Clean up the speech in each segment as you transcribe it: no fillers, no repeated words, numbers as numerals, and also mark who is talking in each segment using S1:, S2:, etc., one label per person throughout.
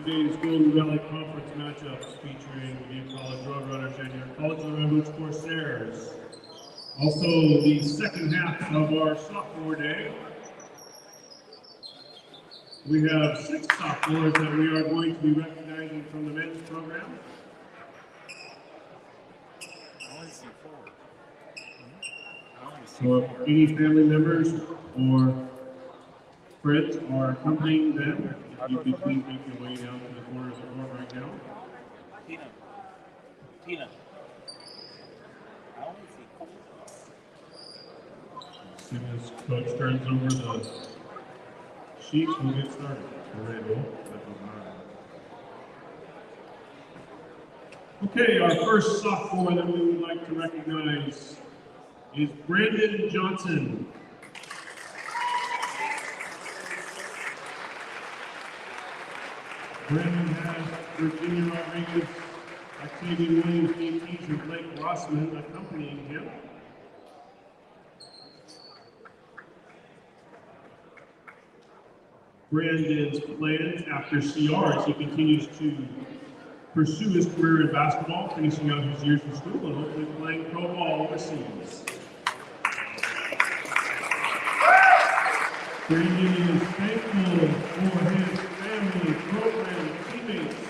S1: today's Golden Valley Conference matchups featuring the College Roadrunners and your College of the Redwoods Corsairs. Also, the second half of our sophomore day. We have 6 sophomores that we are going to be recognizing from the men's program.
S2: I only see 4.
S1: So if any family members or friends are accompanying them, if you could please make your way down to the corner of the court right now.
S2: Tina. I only see 4.
S1: As soon as Coach turns over the sheets, we'll get started. We're ready to go. Okay, our first sophomore that we would like to recognize is Brandon Johnson. Brandon has Virginia Rodriguez, Octavian Williams, DPs, and Blake Rossman accompanying him. Brandon's plans after CR as he continues to pursue his career in basketball, finishing out his years in school, and hopefully playing pro ball overseas. Brandon is thankful for his family, program, teammates,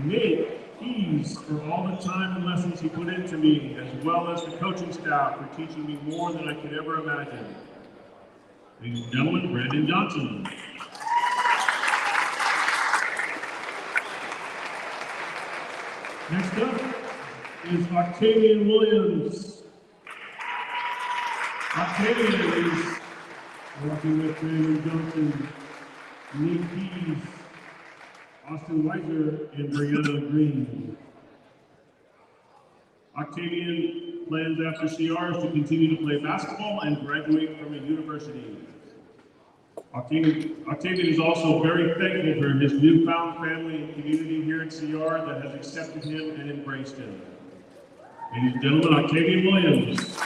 S1: Nate Keys for all the time and lessons he put into me, as well as the coaching staff for teaching me more than I could ever imagine. Ladies and gentlemen, Brandon Johnson. Next up is Octavian Williams. Octavian is working with Brandon Johnson, Nate Keys, Austin Weiser, and Brianna Green. Octavian plans after CRs to continue to play basketball and graduate from a university. Octavian is also very thankful for his newfound family and community here at CR that has accepted him and embraced him. Ladies and gentlemen, Octavian Williams.
S2: So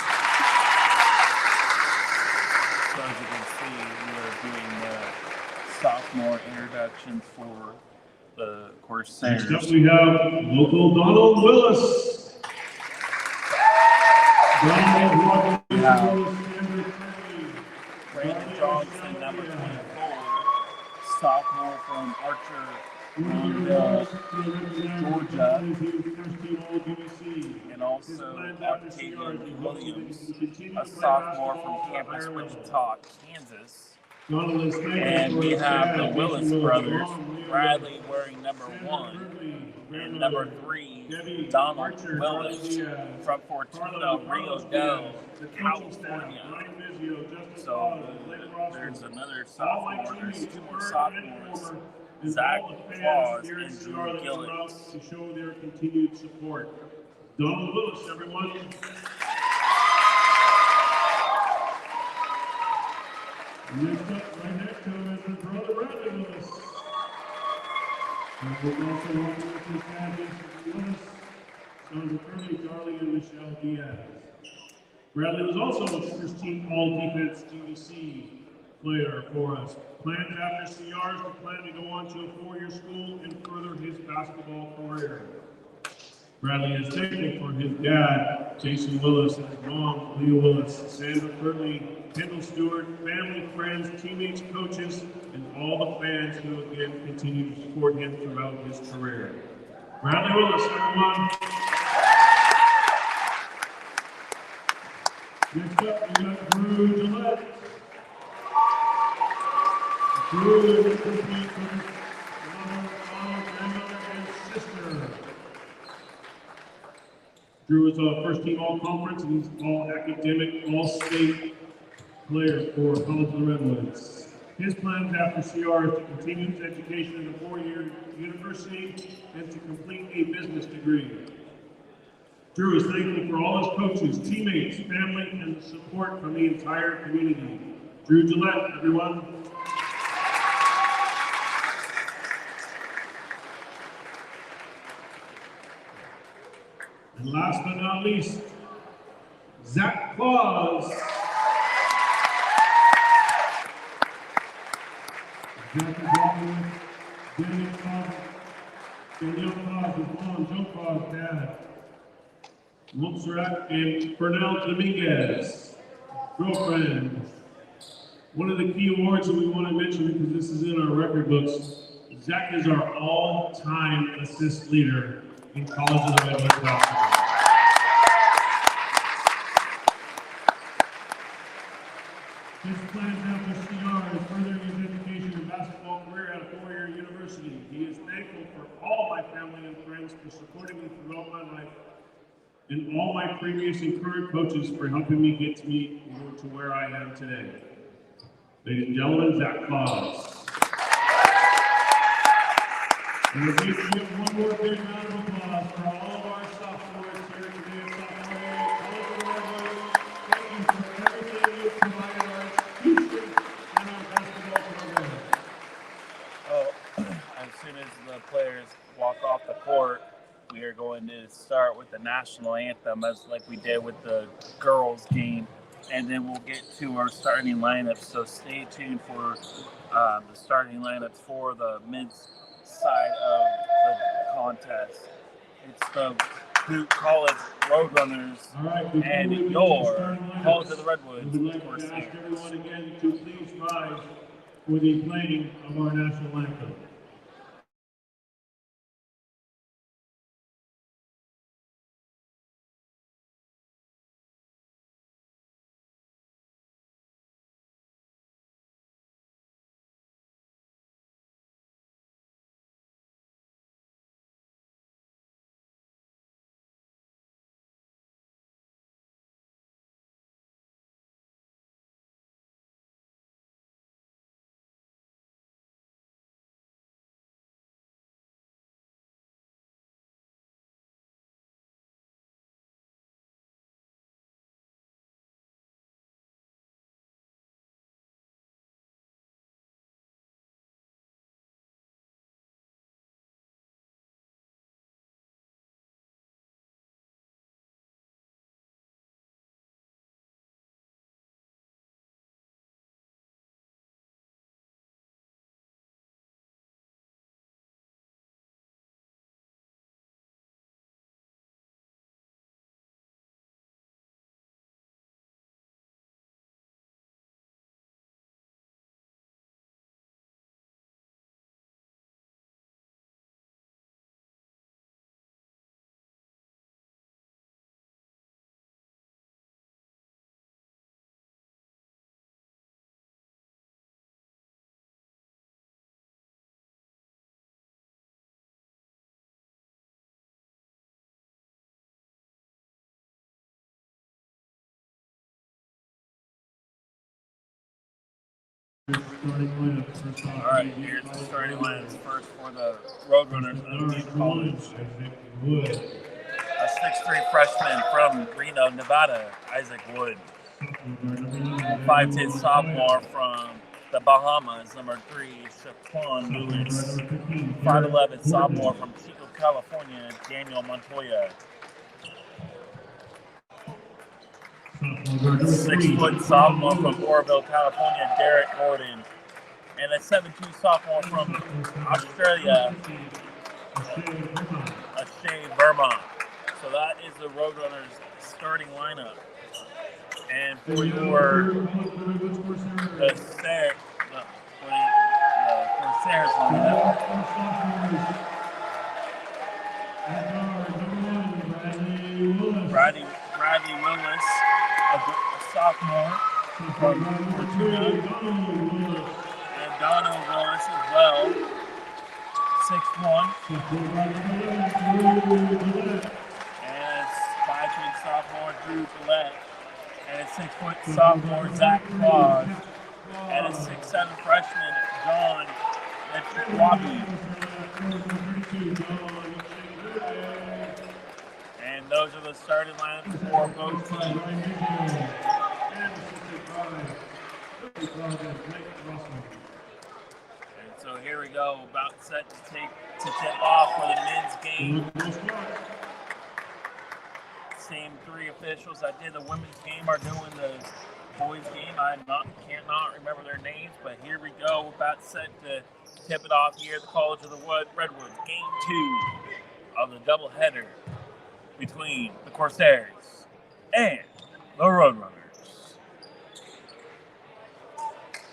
S2: as you can see, we are doing the sophomore introduction for the Corsairs.
S1: Next up we have local Donald Willis. Donald Willis.
S2: Brandon Johnson, number 24, sophomore from Archer, Georgia, and also Octavian Williams, a sophomore from Campus Wichita, Kansas. And we have the Willis brothers, Bradley wearing number 1, and number 3, Donald Willis from Fortuna, Rio Dell, California. So there's another sophomore, there's 2 more sophomores, Zach Claus and Drew Gillett.
S1: To show their continued support. Donald Willis, everyone. Next up, right next to him is his brother, Bradley Willis. And we're also working with his dad, Jason Willis, sons of Curly, Charlie, and Michelle Diaz. Bradley was also a first team all-defense GVC player for us. Plans after CRs to plan to go on to a 4-year school and further his basketball career. Bradley is thankful for his dad, Jason Willis, and his mom, Leah Willis, Sandra Curley, Kendall Stewart, family, friends, teammates, coaches, and all the fans who again continue to support him throughout his career. Bradley Willis, everyone. Next up, we got Drew Gillette. Drew is a complete father, grandmother, and sister. Drew is a first-team all-conference and he's all-academic, all-state player for College of the Redwoods. His plans after CR is to continue his education in a 4-year university and to complete a business degree. Drew is thankful for all his coaches, teammates, family, and the support from the entire community. Drew Gillette, everyone. And last but not least, Zach Claus. Zach is walking with Daniel Cos is mom, Joe Cos' dad. Montserrat and Fernell Dominguez, girlfriend. One of the key awards that we want to mention, because this is in our record books, Zach is our all-time assist leader in College of the Redwoods basketball. His plans after CR is furthering his education and basketball career at a four-year university. He is thankful for all my family and friends for supporting me throughout my life, and all my previous and current coaches for helping me get to where I am today. Ladies and gentlemen, Zach Claus. And we have one more big round of applause for all of our sophomores here today at Sophomore Day. College of the Redwoods, thank you for everything you've provided our institution and our basketball program.
S2: Oh, as soon as the players walk off the court, we are going to start with the national anthem, as like we did with the girls' game. And then we'll get to our starting lineups. So stay tuned for the starting lineups for the men's side of the contest. It's the Butte College Roadrunners and your College of the Redwoods.
S1: We would like to ask everyone again to please rise for the playing of our national anthem.
S2: All right, here's the starting lineups. First for the Roadrunners of Butte College. A 6'3" freshman from Reno, Nevada, Isaac Wood. 5'10" sophomore from the Bahamas, number 3, Shaquan Lewis. 5'11" sophomore from Chico, California, Daniel Montoya. 6' sophomore from Oroville, California, Derek Gordon. And a 7'2" sophomore from Australia, Ashay Vermont. So that is the Roadrunners starting lineup. And for your Corsair's lineup, Bradley Willis, a sophomore from Fortuna, and Dono Willis as well, 6'1", and 5'8" sophomore Drew Gillette, and a 6' sophomore Zach Claus, and a 6'7" freshman John Wabi. And those are the starting lineups for both teams. And so here we go, about set to tip off for the men's game. Same 3 officials that did the women's game are doing the boys game. I cannot remember their names, but here we go, about set to tip it off here at the College of the Redwoods. Game 2 of the doubleheader between the Corsairs and the Roadrunners.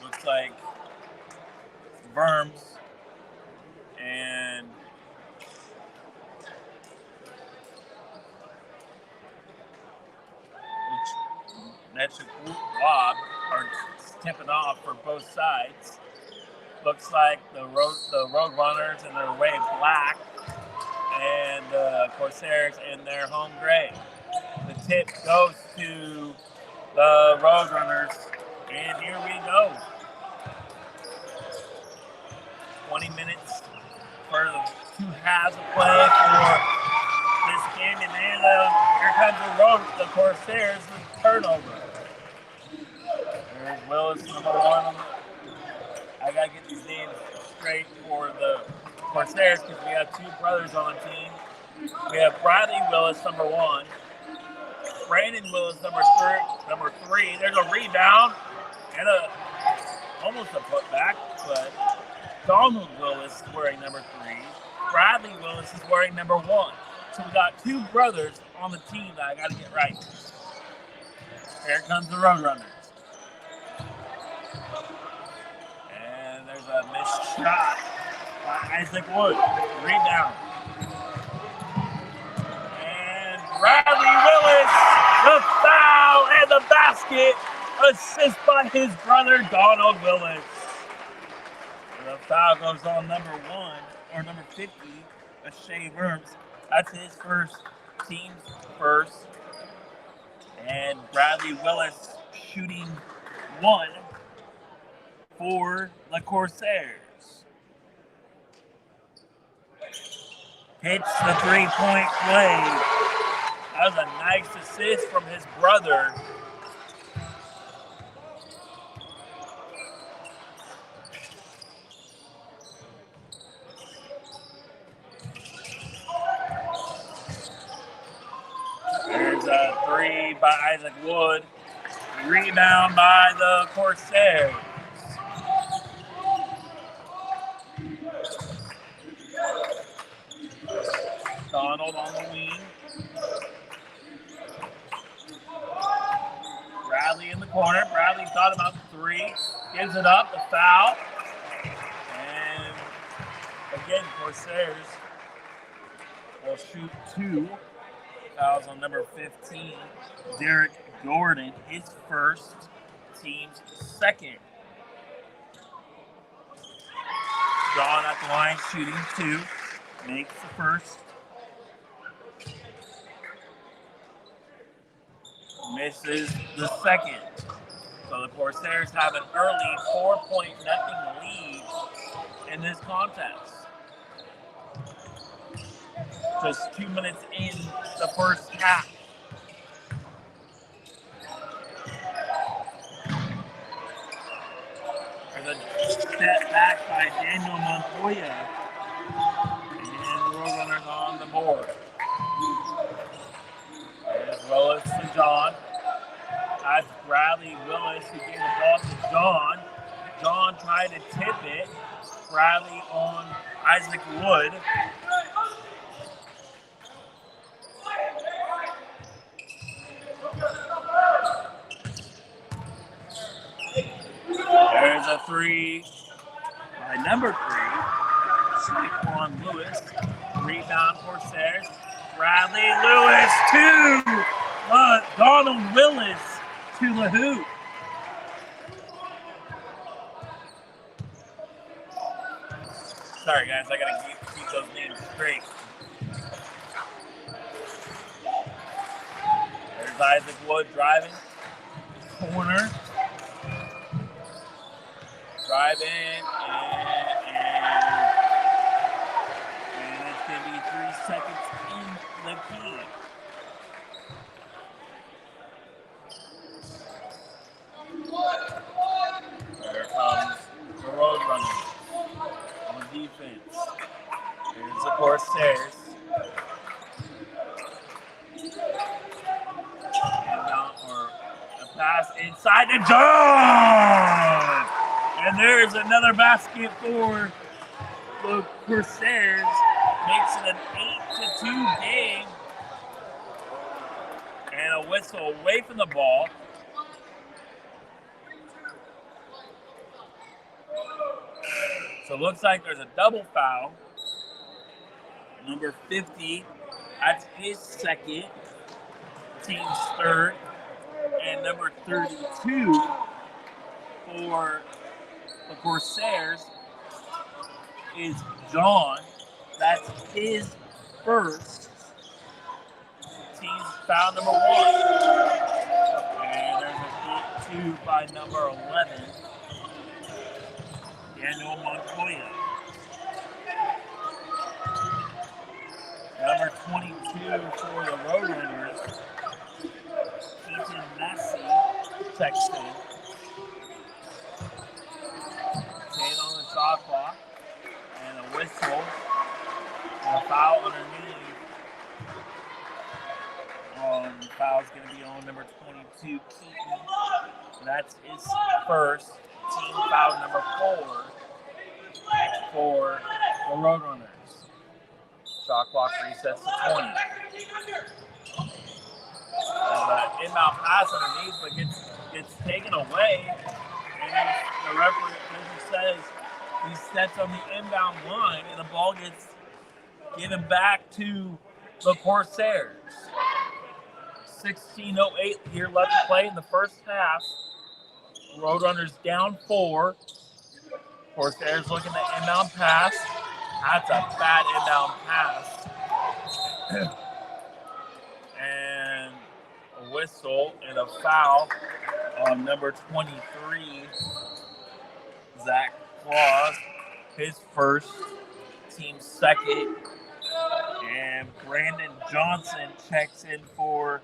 S2: Looks like Verms and Wob are tipping off for both sides. Looks like the Roadrunners in their way black and the Corsairs in their home gray. The tip goes to the Roadrunners, and here we go. 20 minutes for the two halves of play for this game, and then here comes the Corsairs with turnover. There's Willis, number 1. I gotta get these names straight for the Corsairs because we have 2 brothers on the team. We have Bradley Willis, number 1. Brandon Willis, number 3. There's a rebound and almost a putback, but Donald Willis is wearing number 3. Bradley Willis is wearing number 1. So we got 2 brothers on the team that I gotta get right. Here comes the Roadrunners. And there's a missed shot by Isaac Wood. Rebound. And Bradley Willis, the foul and the basket. Assist by his brother, Donald Willis. The foul goes on number 1, or number 50, Shea Verms. That's his team's first. And Bradley Willis shooting 1 for the Corsairs. Hits the 3-point play. That was a nice assist from his brother. There's a 3 by Isaac Wood. Rebound by the Corsairs. Donald on the wing. Bradley in the corner. Bradley thought about the 3. Gives it up. The foul. And again, Corsairs will shoot 2. Fouls on number 15, Derek Gordon, his first, team's second. John at the line shooting 2, makes the first. Misses the second. So the Corsairs have an early 4-point lead in this contest. Just 2 minutes in the first half. There's a step back by Daniel Montoya. And the Roadrunners on the board. There's Willis to John. That's Bradley Willis who gave the ball to John. John tried to tip it. Bradley on Isaac Wood. There's a 3 by number 3, Saquon Lewis. Rebound Corsairs. Bradley Lewis to Donald Willis to the hoop. Sorry guys, I gotta keep those names straight. There's Isaac Wood driving. Corner. Drive in, and it's going to be 3 seconds in the key. There comes the Roadrunners on defense. Here's the Corsairs. And now for a pass inside to John! And there's another basket for the Corsairs makes it an 8-2 game. And a whistle away from the ball. So it looks like there's a double foul. Number 50, that's his second, team's third. And number 32 for the Corsairs is John. That's his first. Team's foul number 1. And there's a 2 by number 11, Daniel Montoya. Number 22 for the Roadrunners, Keaton Massey, checks in. 10 on the shot clock, and a whistle, and a foul underneath. The foul's going to be on number 22, Keaton. That's his first, team foul number 4 for the Roadrunners. Shot clock resets to 20. There's an inbound pass underneath, but gets taken away. And the referee says he steps on the inbound line, and the ball gets given back to the Corsairs. 16:08 here left to play in the first half. Roadrunners down 4. Corsairs looking at inbound pass. That's a bad inbound pass. And a whistle and a foul on number 23, Zach Claus. His first, team's second. And Brandon Johnson checks in for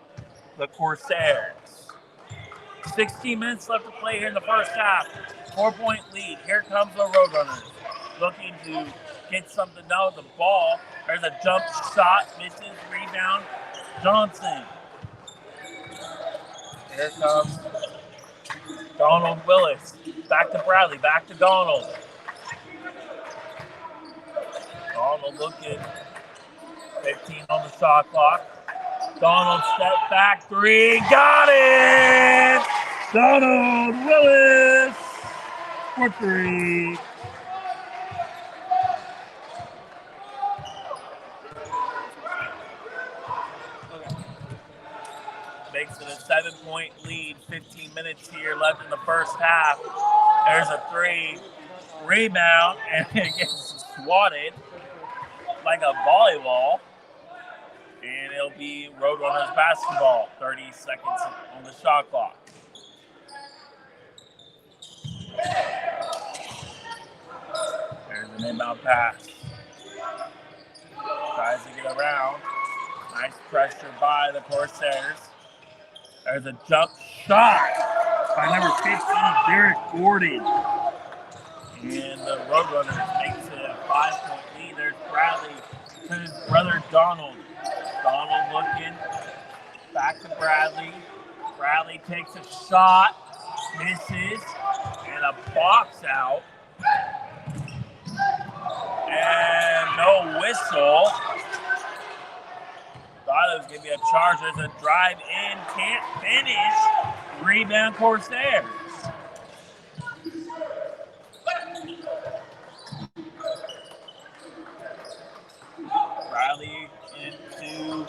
S2: the Corsairs. 16 minutes left to play here in the first half. 4-point lead. Here comes the Roadrunners. Looking to get something done with the ball. There's a jump shot, misses, rebound, Johnson. Here comes Donald Willis. Back to Bradley, back to Donald. Donald looking, 15 on the shot clock. Donald step back 3, got it! Donald Willis for 3. Makes it a 7-point lead, 15 minutes here left in the first half. There's a 3, rebound, and it gets swatted like a volleyball. And it'll be Roadrunners basketball, 30 seconds on the shot clock. There's an inbound pass. Tries to get around. Nice pressure by the Corsairs. There's a jump shot by number 15, Derek Gordon. And the Roadrunners makes it a 5-point lead. There's Bradley to his brother Donald. Donald looking, back to Bradley. Bradley takes a shot, misses, and a box out. And no whistle. Thought it was going to be a charge. There's a drive in, can't finish. Rebound Corsairs. Bradley into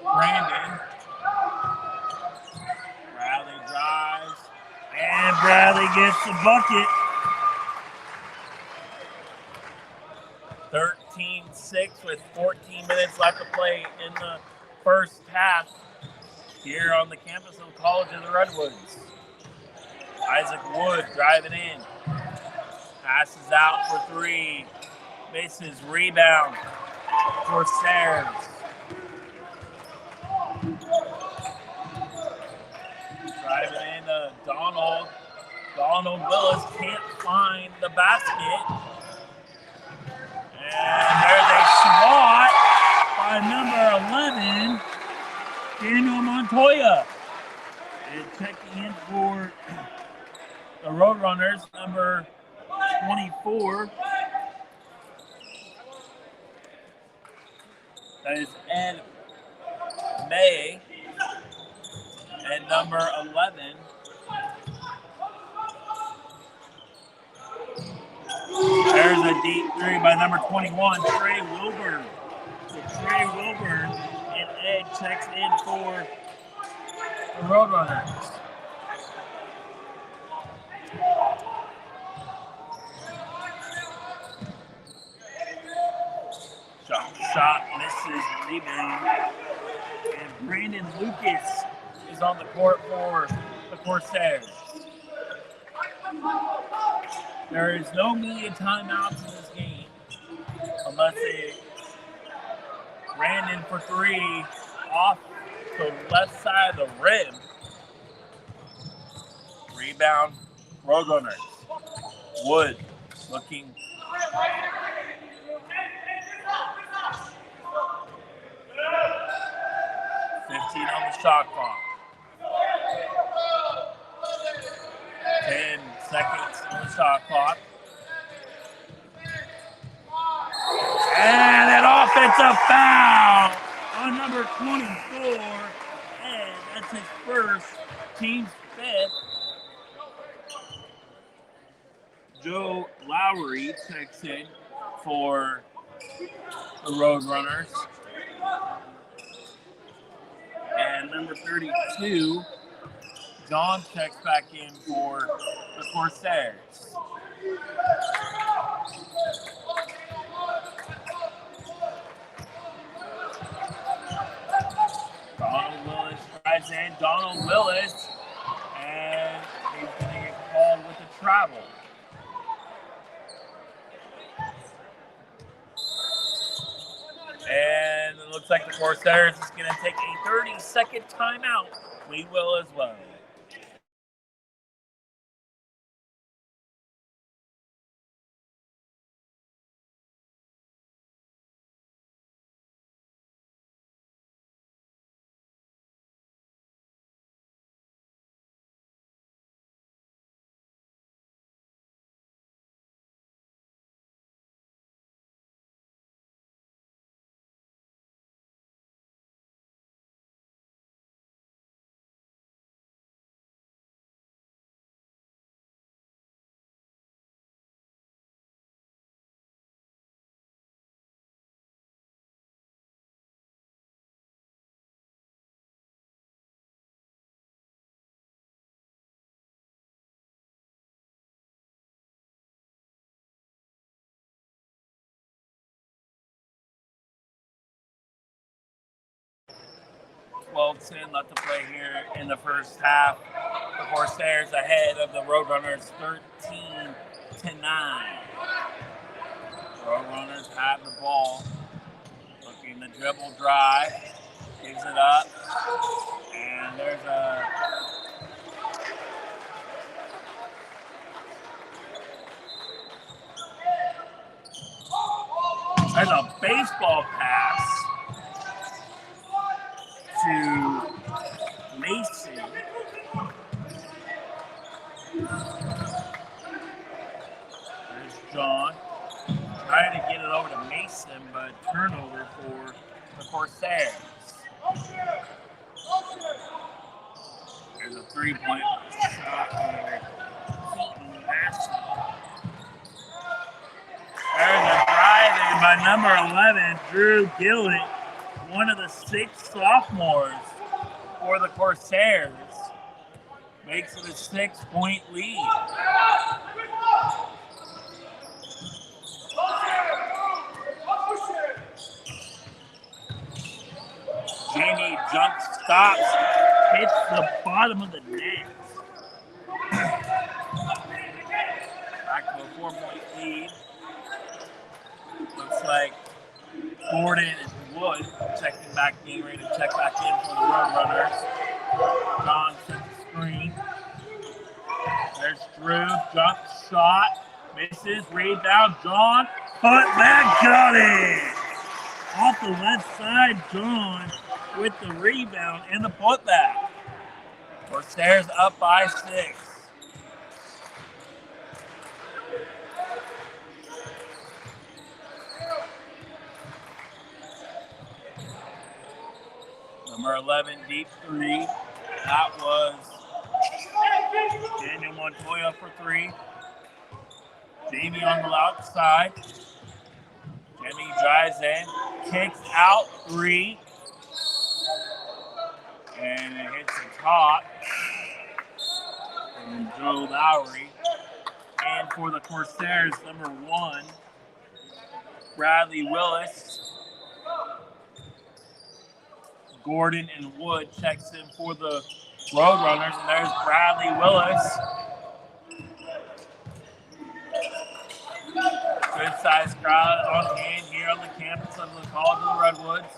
S2: Brandon. Bradley drives, and Bradley gets the bucket. 13-6 with 14 minutes left to play in the first half here on the campus of the College of the Redwoods. Isaac Wood driving in. Passes out for 3. Misses, rebound. Corsairs. Driving in to Donald. Donald Willis can't find the basket. And there's a swat by number 11, Daniel Montoya. And checking in for the Roadrunners, number 24, That is Ed May and number 11. There's a deep three by number 21, Trey Wilburn. So Trey Wilburn and Ed checks in for the Roadrunners. Shot misses, rebound. And Brandon Lucas is on the court for the Corsairs. There is no media timeouts in this game unless they ran in for three off the left side of the rim. Rebound, Roadrunners. Wood looking. $15 on the shot clock. 10 seconds on the shot clock. And an offensive foul on number 24. And that's his first, team's fifth. Joe Lowry checks in for the Roadrunners. And number 32, John checks back in for the Corsairs. Donald Willis tries in. Donald Willis, and he's going to get called with a travel. And it looks like the Corsairs is going to take a 30-second timeout. We will as well. Wilson left to play here in the first half. The Corsairs ahead of the Roadrunners 13-9. Roadrunners have the ball. Looking to dribble drive. Gives it up. And there's a baseball pass to Mason. There's John. Trying to get it over to Mason, but turnover for the Corsairs. There's a three-point shot for Keaton Massey. There's a drive in by number 11, Drew Gillett, one of the 6 sophomores for the Corsairs. Makes it a 6-point lead. Jamie jump stops, hits the bottom of the net. Back to a 4-point lead. Looks like Gordon and Wood checking back in, ready to check back in for the Roadrunners. John sets the screen. There's Drew, jump shot, misses, rebound, John, put back, got it! Off the left side, John with the rebound and the putback. Corsairs up by 6. Number 11, deep three. That was Daniel Montoya for three. Jamie on the outside. Jamie drives in, kicks out three. And it hits the top from Joe Lowry. And for the Corsairs, number 1, Bradley Willis. Gordon and Wood checks in for the Roadrunners, and there's Bradley Willis. Good-sized crowd on hand here on the campus of the College of the Redwoods.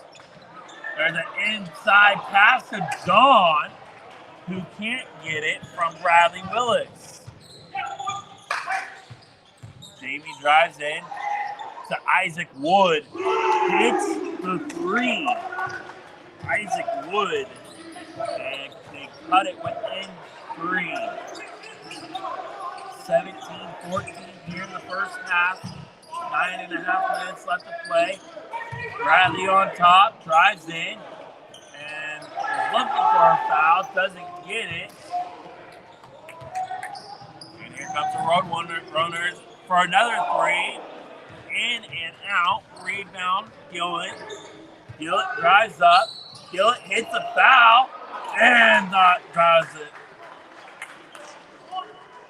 S2: There's an inside pass to John, who can't get it from Bradley Willis. Jamie drives in to Isaac Wood. Hits the three. Isaac Wood. And they cut it within three. 17-14 here in the first half. 9.5 minutes left to play. Bradley on top, drives in, and is looking for a foul, doesn't get it. And here comes the Roadrunners for another three. In and out, rebound, Gillett. Gillett drives up, Gillett hits a foul, and not draws it.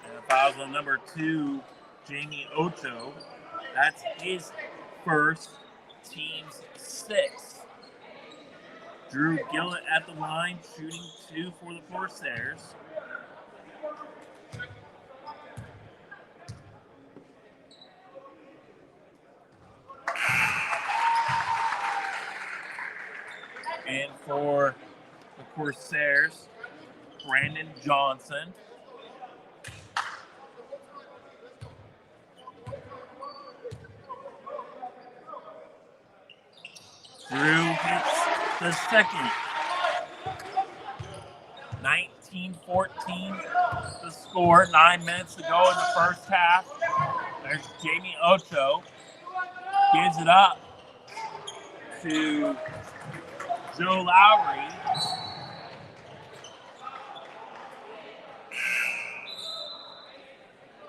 S2: And the foul's on number 2, Jamie Ocho. That's his first, team's 6th. Drew Gillett at the line, shooting 2 for the Corsairs. And for the Corsairs, Brandon Johnson. Drew hits the second. 19-14 the score. 9 minutes to go in the first half. There's Jamie Ocho. Gives it up to Joe Lowry.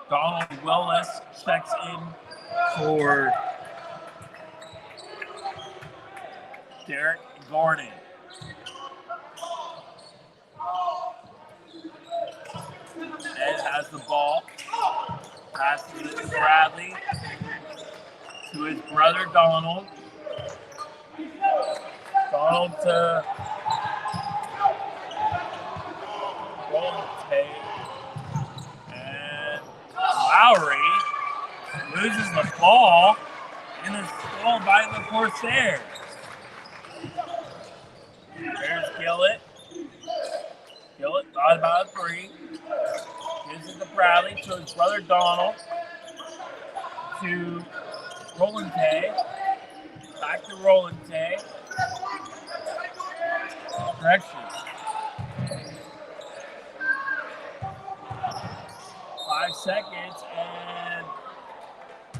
S2: Donald Willis checks in for Derek Gordon. Ed has the ball. Passes it to Bradley. To his brother Donald. Donald to Rolante. And Lowry loses the ball and is stolen by the Corsairs. There's Gillett. Gillett thought about a three. Gives it to Bradley, to his brother Donald. To Rolante. Back to Rolante. Correction. 5 seconds and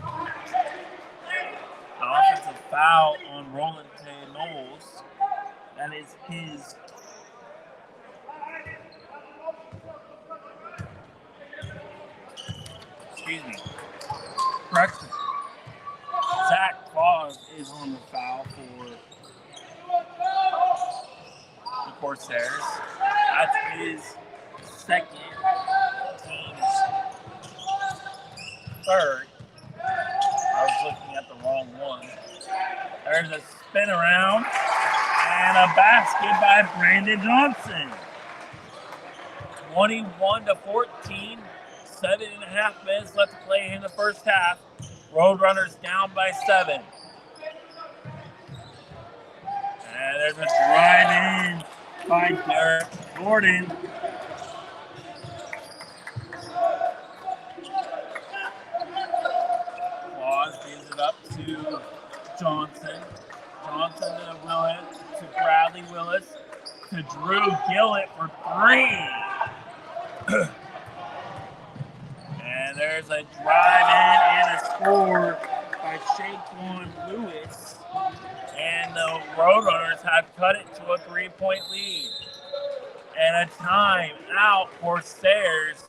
S2: an offensive foul on Rolante Knowles. That is his correction. Zach Claus is on the foul for the Corsairs. That's his second, team's third. I was looking at the wrong one. There's a spin around and a basket by Brandon Johnson. 21-14. 7.5 minutes left to play in the first half. Roadrunners down by 7. And there's a drive in by Derek Gordon. Claus gives it up to Johnson. Johnson to Willis, to Bradley Willis, to Drew Gillett for 3. And there's a drive in and a score by Shaquan Lewis. And the Roadrunners have cut it to a 3-point lead. And a time out for Sayers.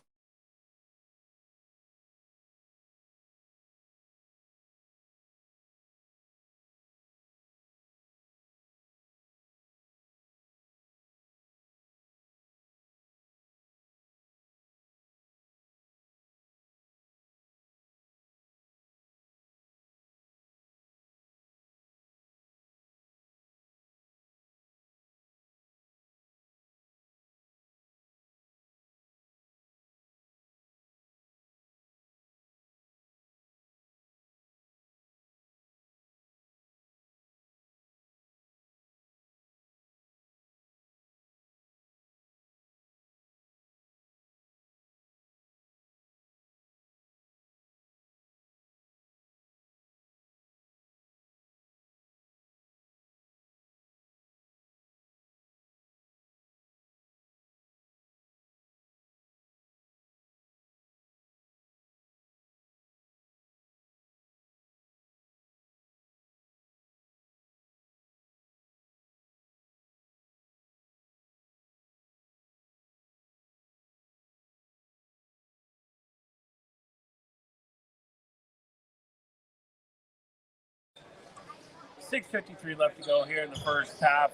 S2: .6:53 left to go here in the first half.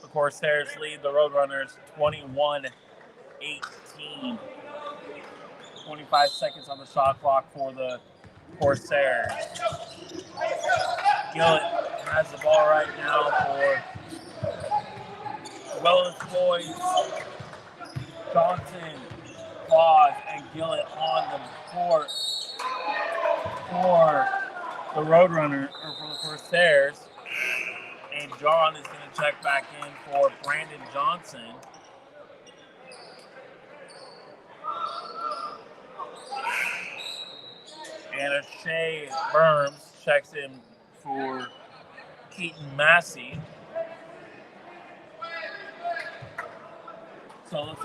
S2: The Corsairs lead the Roadrunners 21-18. 25 seconds on the shot clock for the Corsairs. Gillett has the ball right now for Willis Boys. Johnson, Claus, and Gillett on the court for the Roadrunner, or for the Corsairs. And John is going to check back in for Brandon Johnson. And Shea Burns checks in for Keaton Massey. So it looks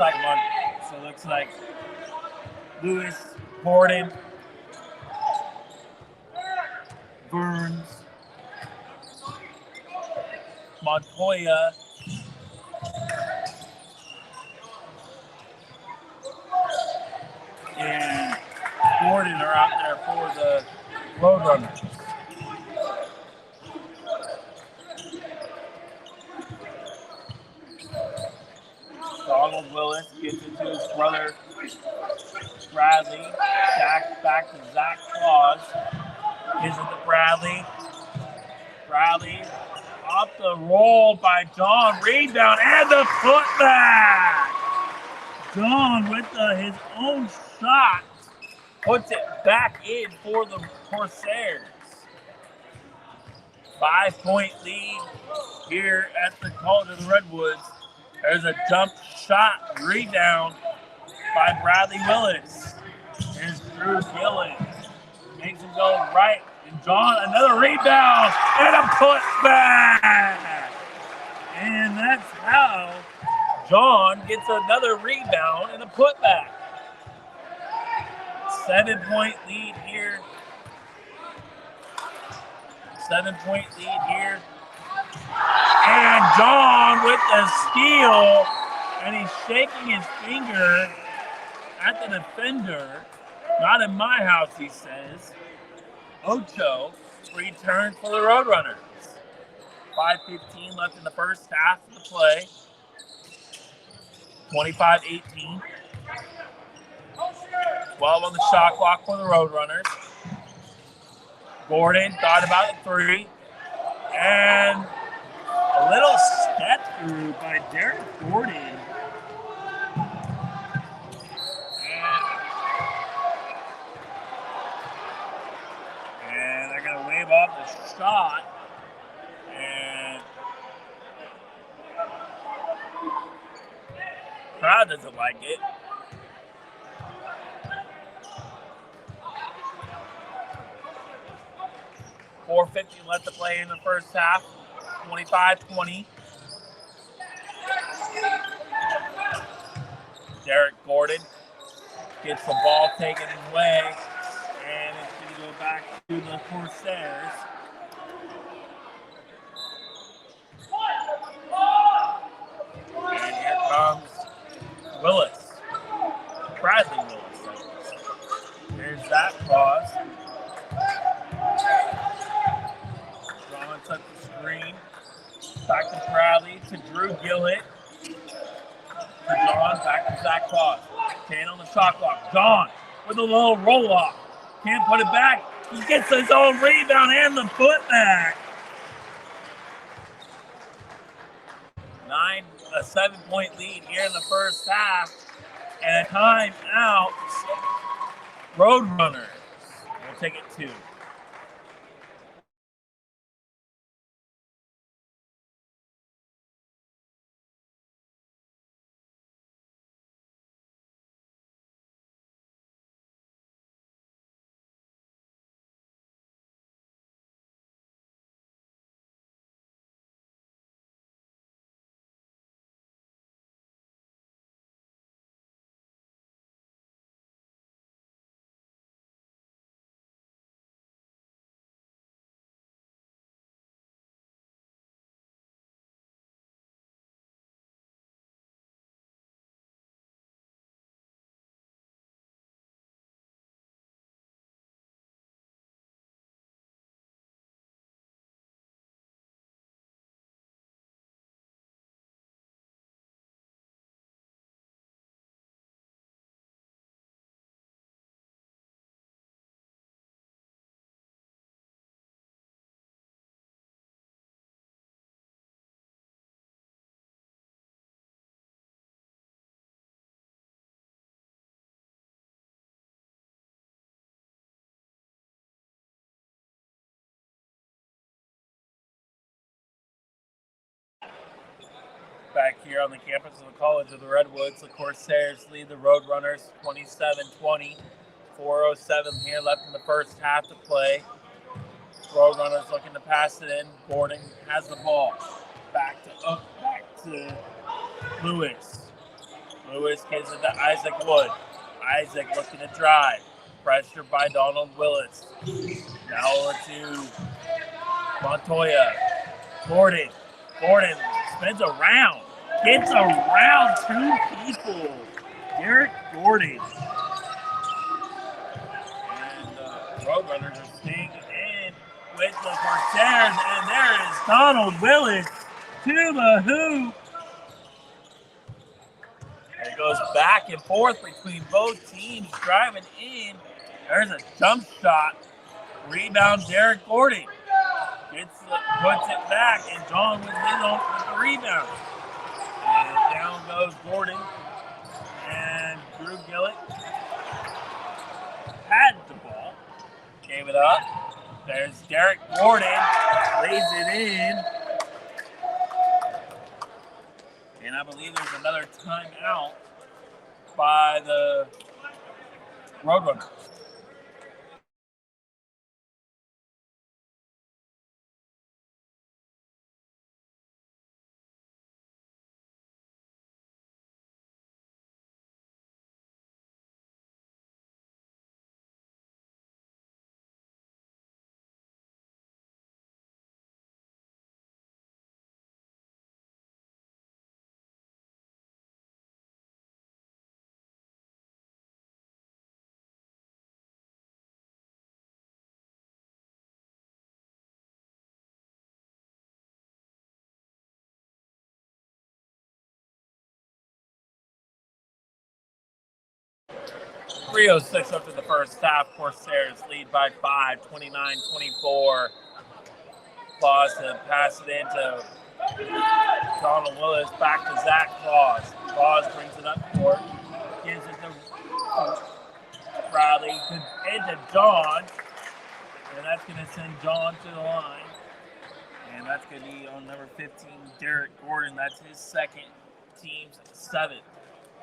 S2: like Lewis, Gordon, Burns, Montoya, and Gordon are out there for the Roadrunners. Donald Willis gets it to his brother Bradley. Back to Zach Claus. Gives it to Bradley. Bradley off the roll by John. Rebound and the putback. John with his own shot puts it back in for the Corsairs. 5-point lead here at the College of the Redwoods. There's a jump shot rebound by Bradley Willis. Here's Drew Gillett. Makes him go right. And John, another rebound and a putback. And that's how John gets another rebound and a putback. 7-point lead here. 7-point lead here. And John with the steal. And he's shaking his finger at the defender. Not in my house, he says. Ocho returns for the Roadrunners. 5:15 left in the first half of the play. 25-18. 12 on the shot clock for the Roadrunners. Gordon thought about the three. And a little step through by Derek Gordon. And they're going to wave off the shot. And crowd doesn't like it. .450 left to play in the first half. 25-20. Derek Gordon gets the ball taken away, and it's going to go back to the Corsairs. Gillett. John back to Zach Claus. 10 on the shot clock. John with a little roll off. Can't put it back. He gets his own rebound and the putback. a 7-point lead here in the first half. And a timeout. Roadrunners will take it 2. Back here on the campus of the College of the Redwoods, the Corsairs lead the Roadrunners 27-20. 4:07 here left in the first half to play. Roadrunners looking to pass it in. Gordon has the ball. Back to Lewis. Lewis gives it to Isaac Wood. Isaac looking to drive. Pressure by Donald Willis. Now over to Montoya. Gordon spins around. Gets around 2 people. Derek Gordon. And Roadrunners are staying in with the Corsairs. And there is Donald Willis to the hoop. It goes back and forth between both teams driving in. There's a jump shot. Rebound, Derek Gordon. Puts it back, and John was in on the rebound. And down goes Gordon. And Drew Gillett had the ball. Gave it up. There's Derek Gordon. Lays it in. And I believe there's another timeout by the Roadrunners. .306 up to the first half. Corsairs lead by 5, 29-24. Claus to pass it into Donald Willis. Back to Zach Claus. Claus brings it up court. Gives it to Bradley. Into John. And that's going to send John to the line. And that's going to be on number 15, Derek Gordon. That's his second, team's 7th.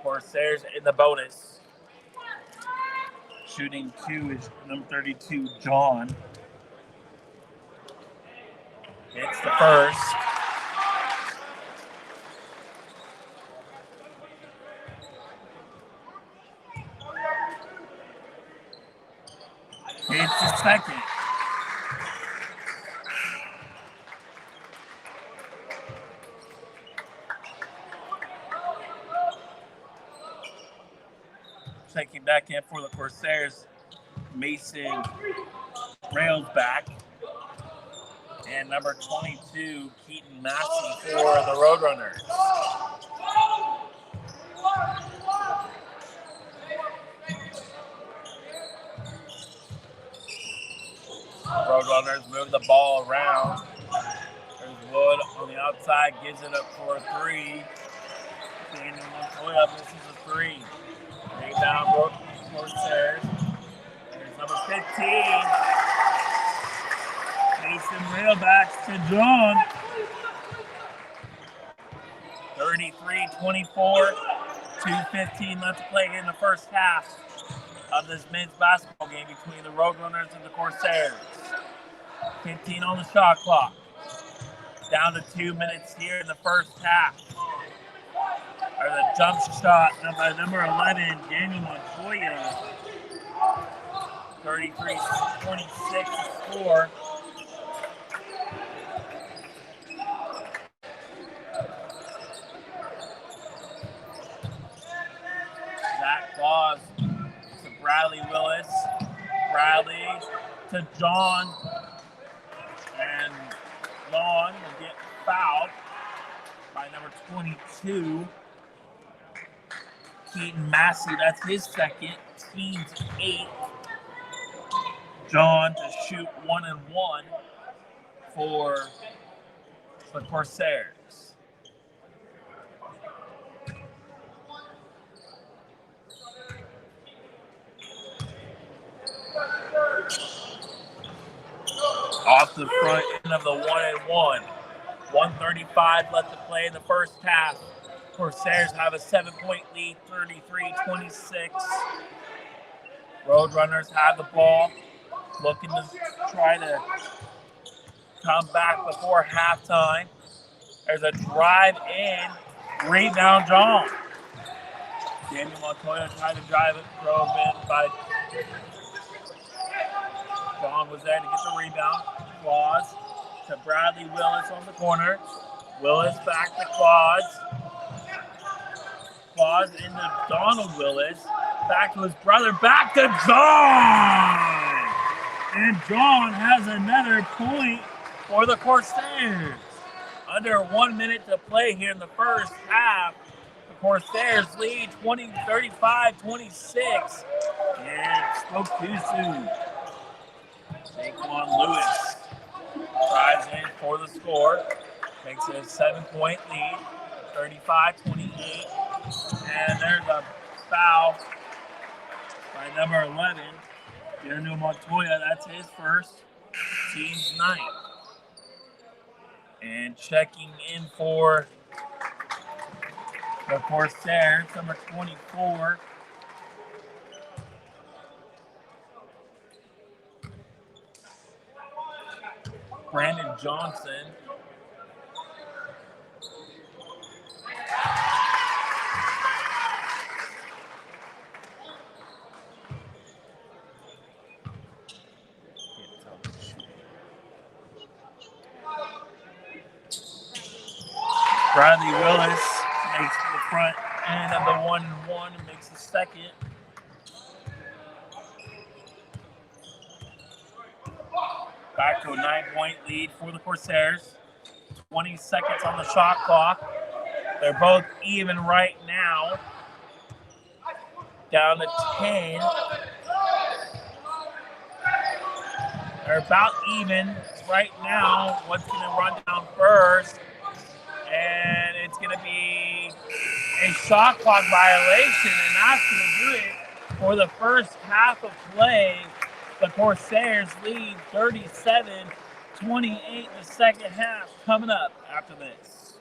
S2: Corsairs in the bonus. Shooting 2 is number 32, John. It's the first. It's the second. Taking back in for the Corsairs. Mason rails back. And number 22, Keaton Massey for the Roadrunners. Roadrunners move the ball around. There's Wood on the outside, gives it up for a three. Daniel Montoya misses a three. Rebound, Corsairs. There's number 15. Mason Railbacks to John. 33-24. 2:15 left to play in the first half of this men's basketball game between the Roadrunners and the Corsairs. 15 on the shot clock. Down to 2 minutes here in the first half. Or the jump shot by number 11, Daniel Montoya. 33-26 score. Zach Claus to Bradley Willis. Bradley to John. And Long will get fouled by number 22. Keaton Massey, that's his second. Team's 8. John to shoot 1 and 1 for the Corsairs. Off the front end of the 1 and 1. 1:35 left to play in the first half. Corsairs have a 7-point lead, 33-26. Roadrunners have the ball, looking to try to come back before halftime. There's a drive in, rebound John. Daniel Montoya tried to drive it, drove in by John was there to get the rebound. Claus to Bradley Willis on the corner. Willis back to Claus. Claus into Donald Willis. Back to his brother. Back to John! And John has another point for the Corsairs. Under 1 minute to play here in the first half. The Corsairs lead 35-26. And spoke too soon. Jaquan Lewis drives in for the score. Makes it a 7-point lead. 35-28. And there's a foul by number 11. Daniel Montoya, that's his first. Team's 9th. And checking in for the Corsairs, number 24. Brandon Johnson. Bradley Willis makes the front end of the 1-1 and makes the second. Back to a 9-point lead for the Corsairs. 20 seconds on the shot clock. They're both even right now. Down to 10. They're about even right now. What's going to run down first? And it's going to be a shot clock violation, and that's going to do it for the first half of play. The Corsairs lead 37-28. The second half coming up after this.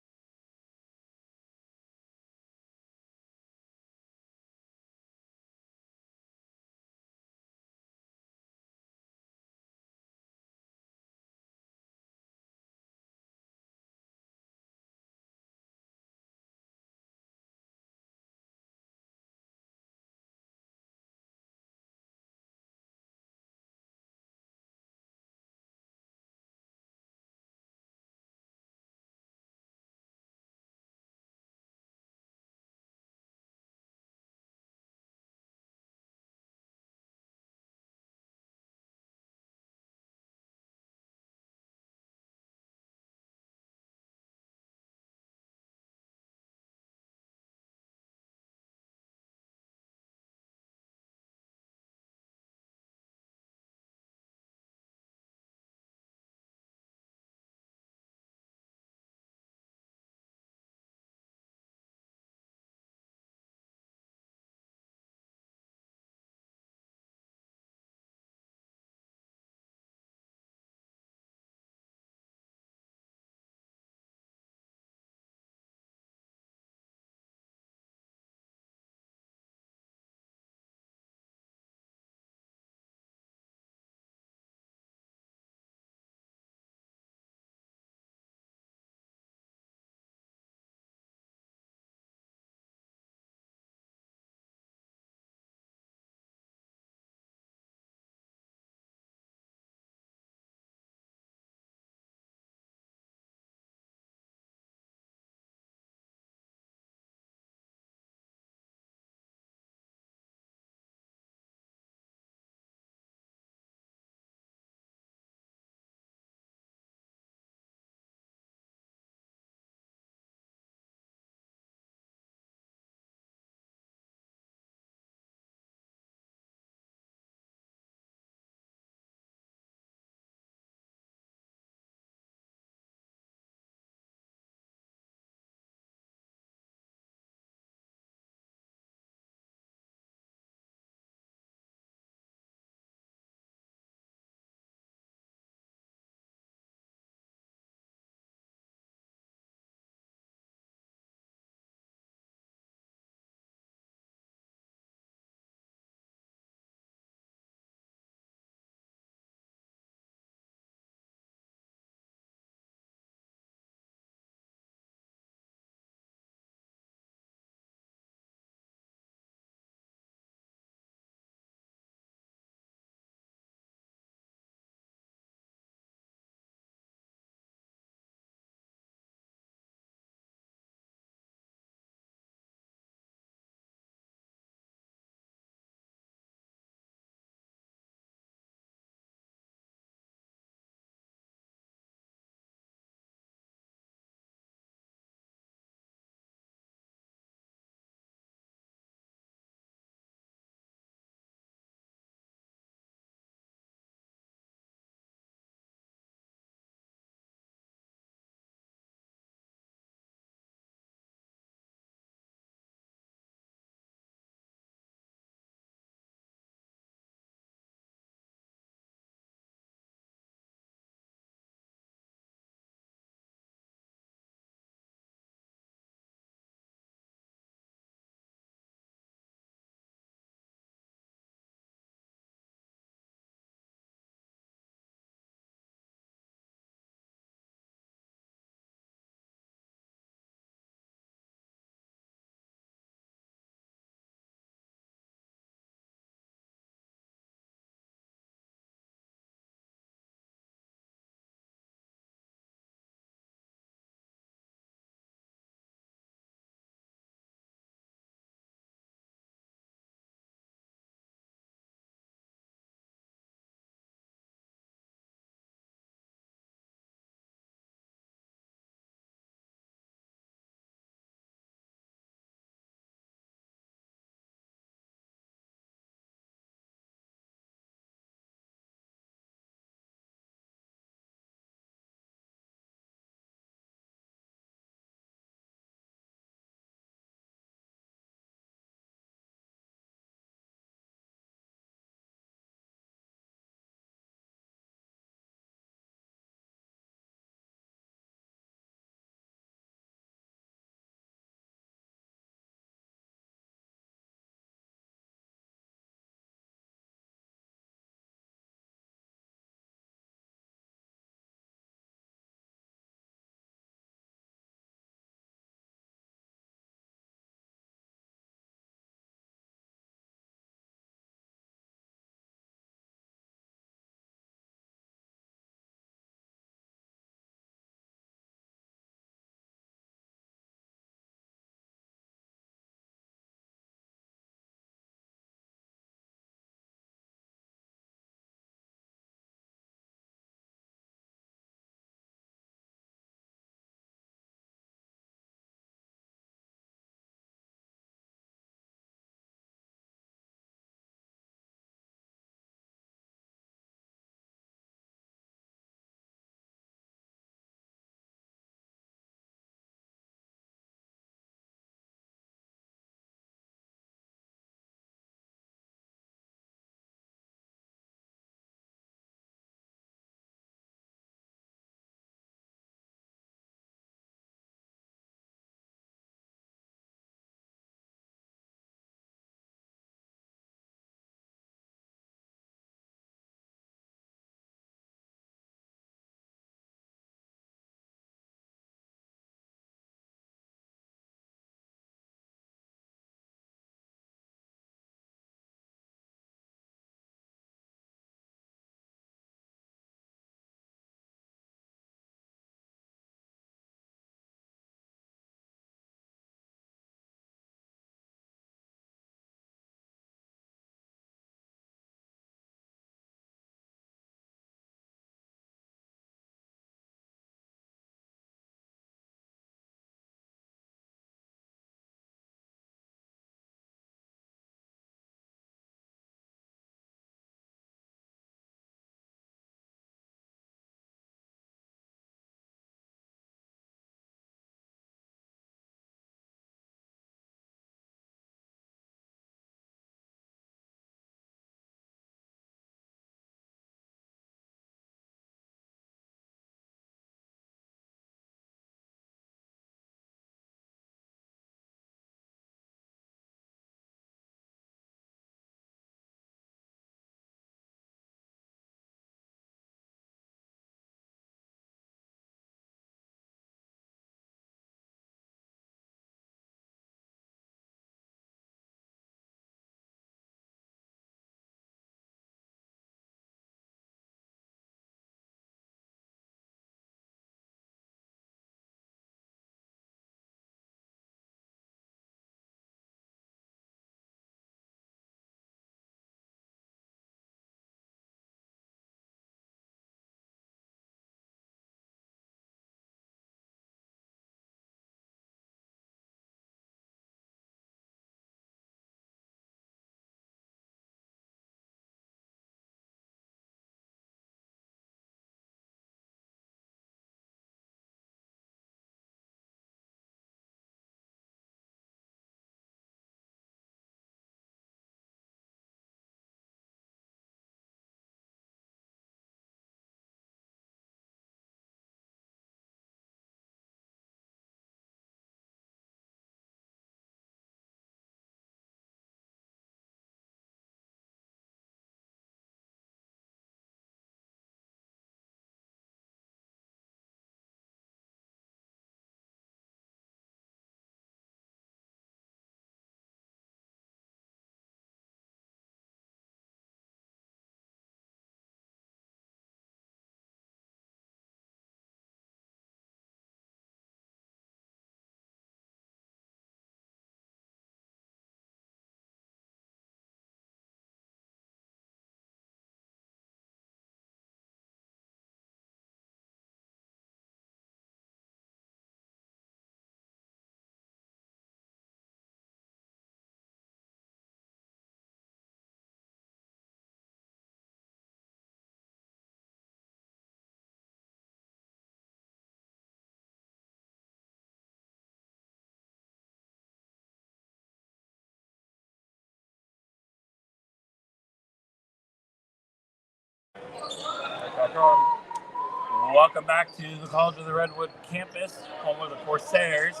S2: Welcome back to the College of the Redwood campus, home of the Corsairs.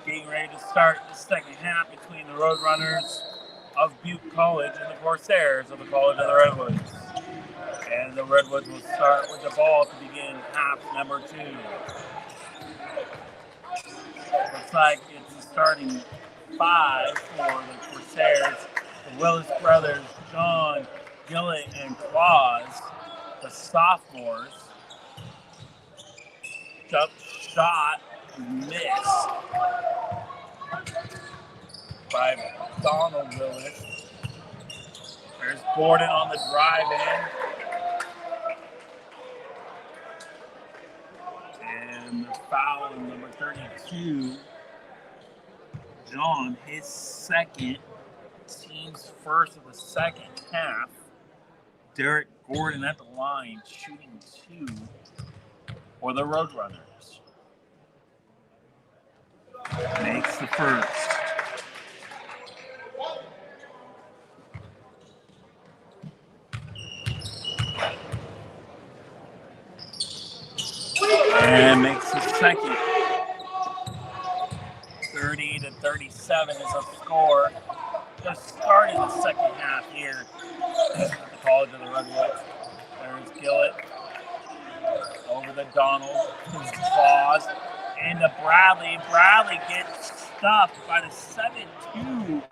S2: Getting ready to start the second half between the Roadrunners of Butte College and the Corsairs of the College of the Redwoods. And the Redwoods will start with the ball to begin half number 2. Looks like it's a starting 5 for the Corsairs. The Willis brothers, John, Gillett, and Claus, the sophomores. Jump shot missed by Donald Willis. There's Gordon on the drive-in. And the foul in number 32. John, his second, team's first of the second half. Derek Gordon at the line, shooting 2 for the Roadrunners. Makes the first. And makes the second. 30-37 is a score. Just starting the second half here at the College of the Redwoods. There's Gillett over the Donald, who's paused, and to Bradley. Bradley gets stuffed by the 7-2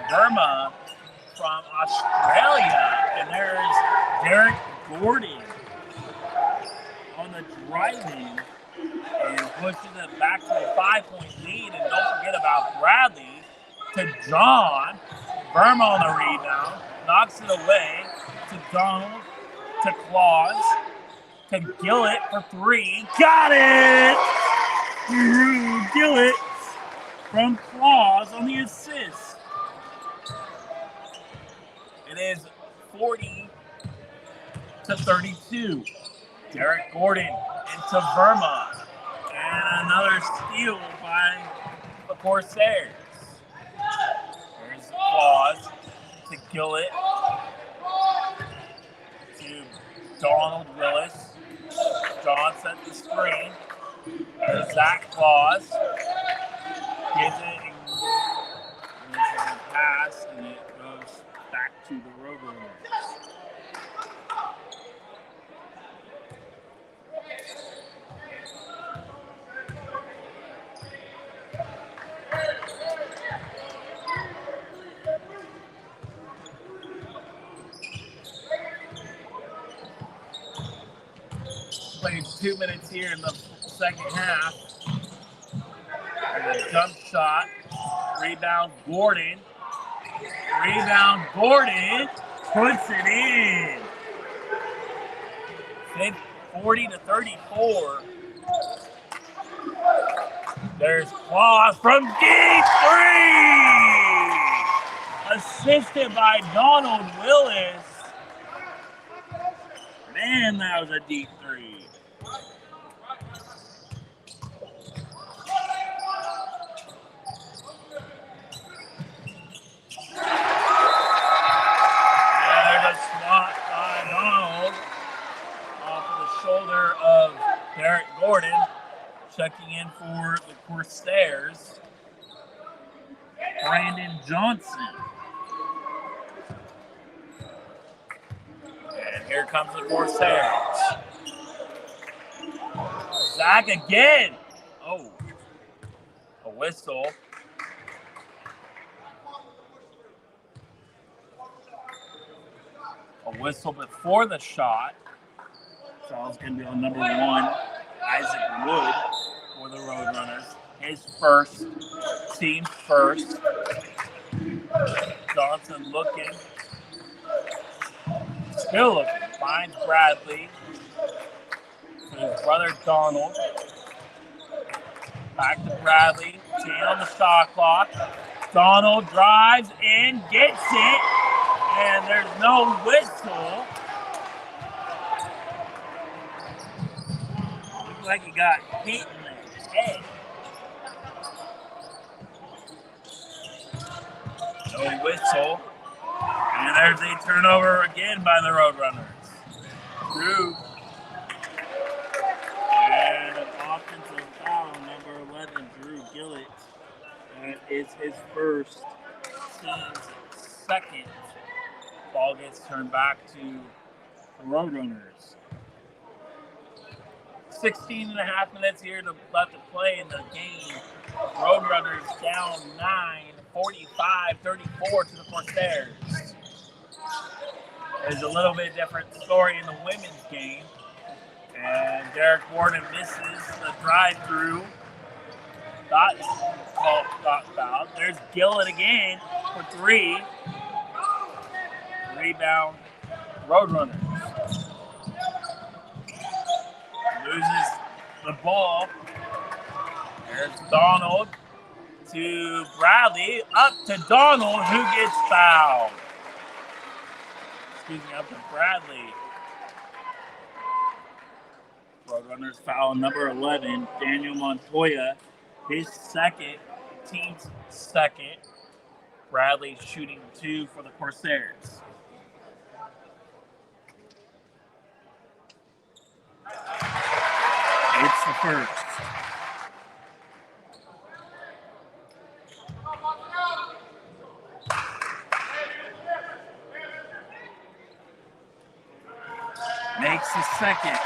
S2: Burma from Australia. And there's Derek Gordon on the drive-in and pushes it back to a 5-point lead. And don't forget about Bradley to John. Burma on the rebound, knocks it away to Donald, to Claus, to Gillett for 3. Got it! Gillett from Claus on the assist. It is 40-32. Derek Gordon into Verma. And another steal by the Corsairs. There's Claus to Gillett. To Donald Willis. John sets the screen. There's Zach Claus. Gives it. And this is a pass, and it goes back to the Roadrunners. Played 2 minutes here in the second half. There's a jump shot. Rebound Gordon. Puts it in. 40-34. There's Claus from deep 3. Assisted by Donald Willis. Man, that was a deep 3. Shoulder of Derek Gordon, checking in for the Corsairs, Brandon Johnson. And here comes the Corsairs. Zach again. Oh, a whistle. A whistle before the shot. So it's going to be on number 1, Isaac Wood for the Roadrunners. His first, team first. Johnson looking. Still looking. Finds Bradley. To his brother Donald. Back to Bradley. 10 on the shot clock. Donald drives and gets it. And there's no whistle. Like he got hit in the head. No whistle. And there's a turnover again by the Roadrunners. Drew. And an offensive foul, number 11, Drew Gillett. That is his first, team's second. Ball gets turned back to the Roadrunners. 16 and a half minutes here left to play in the game. Roadrunners down 9, 45-34 to the Corsairs. There's a little bit different story in the women's game. And Derek Warden misses the drive-through. Got fouled. There's Gillett again for 3. Rebound, Roadrunners. Loses the ball. There's Donald to Bradley. Up to Donald, who gets fouled. Excuse me, up to Bradley. Roadrunners foul number 11, Daniel Montoya. His second, team's second. Bradley shooting 2 for the Corsairs. It's the first. Makes the second.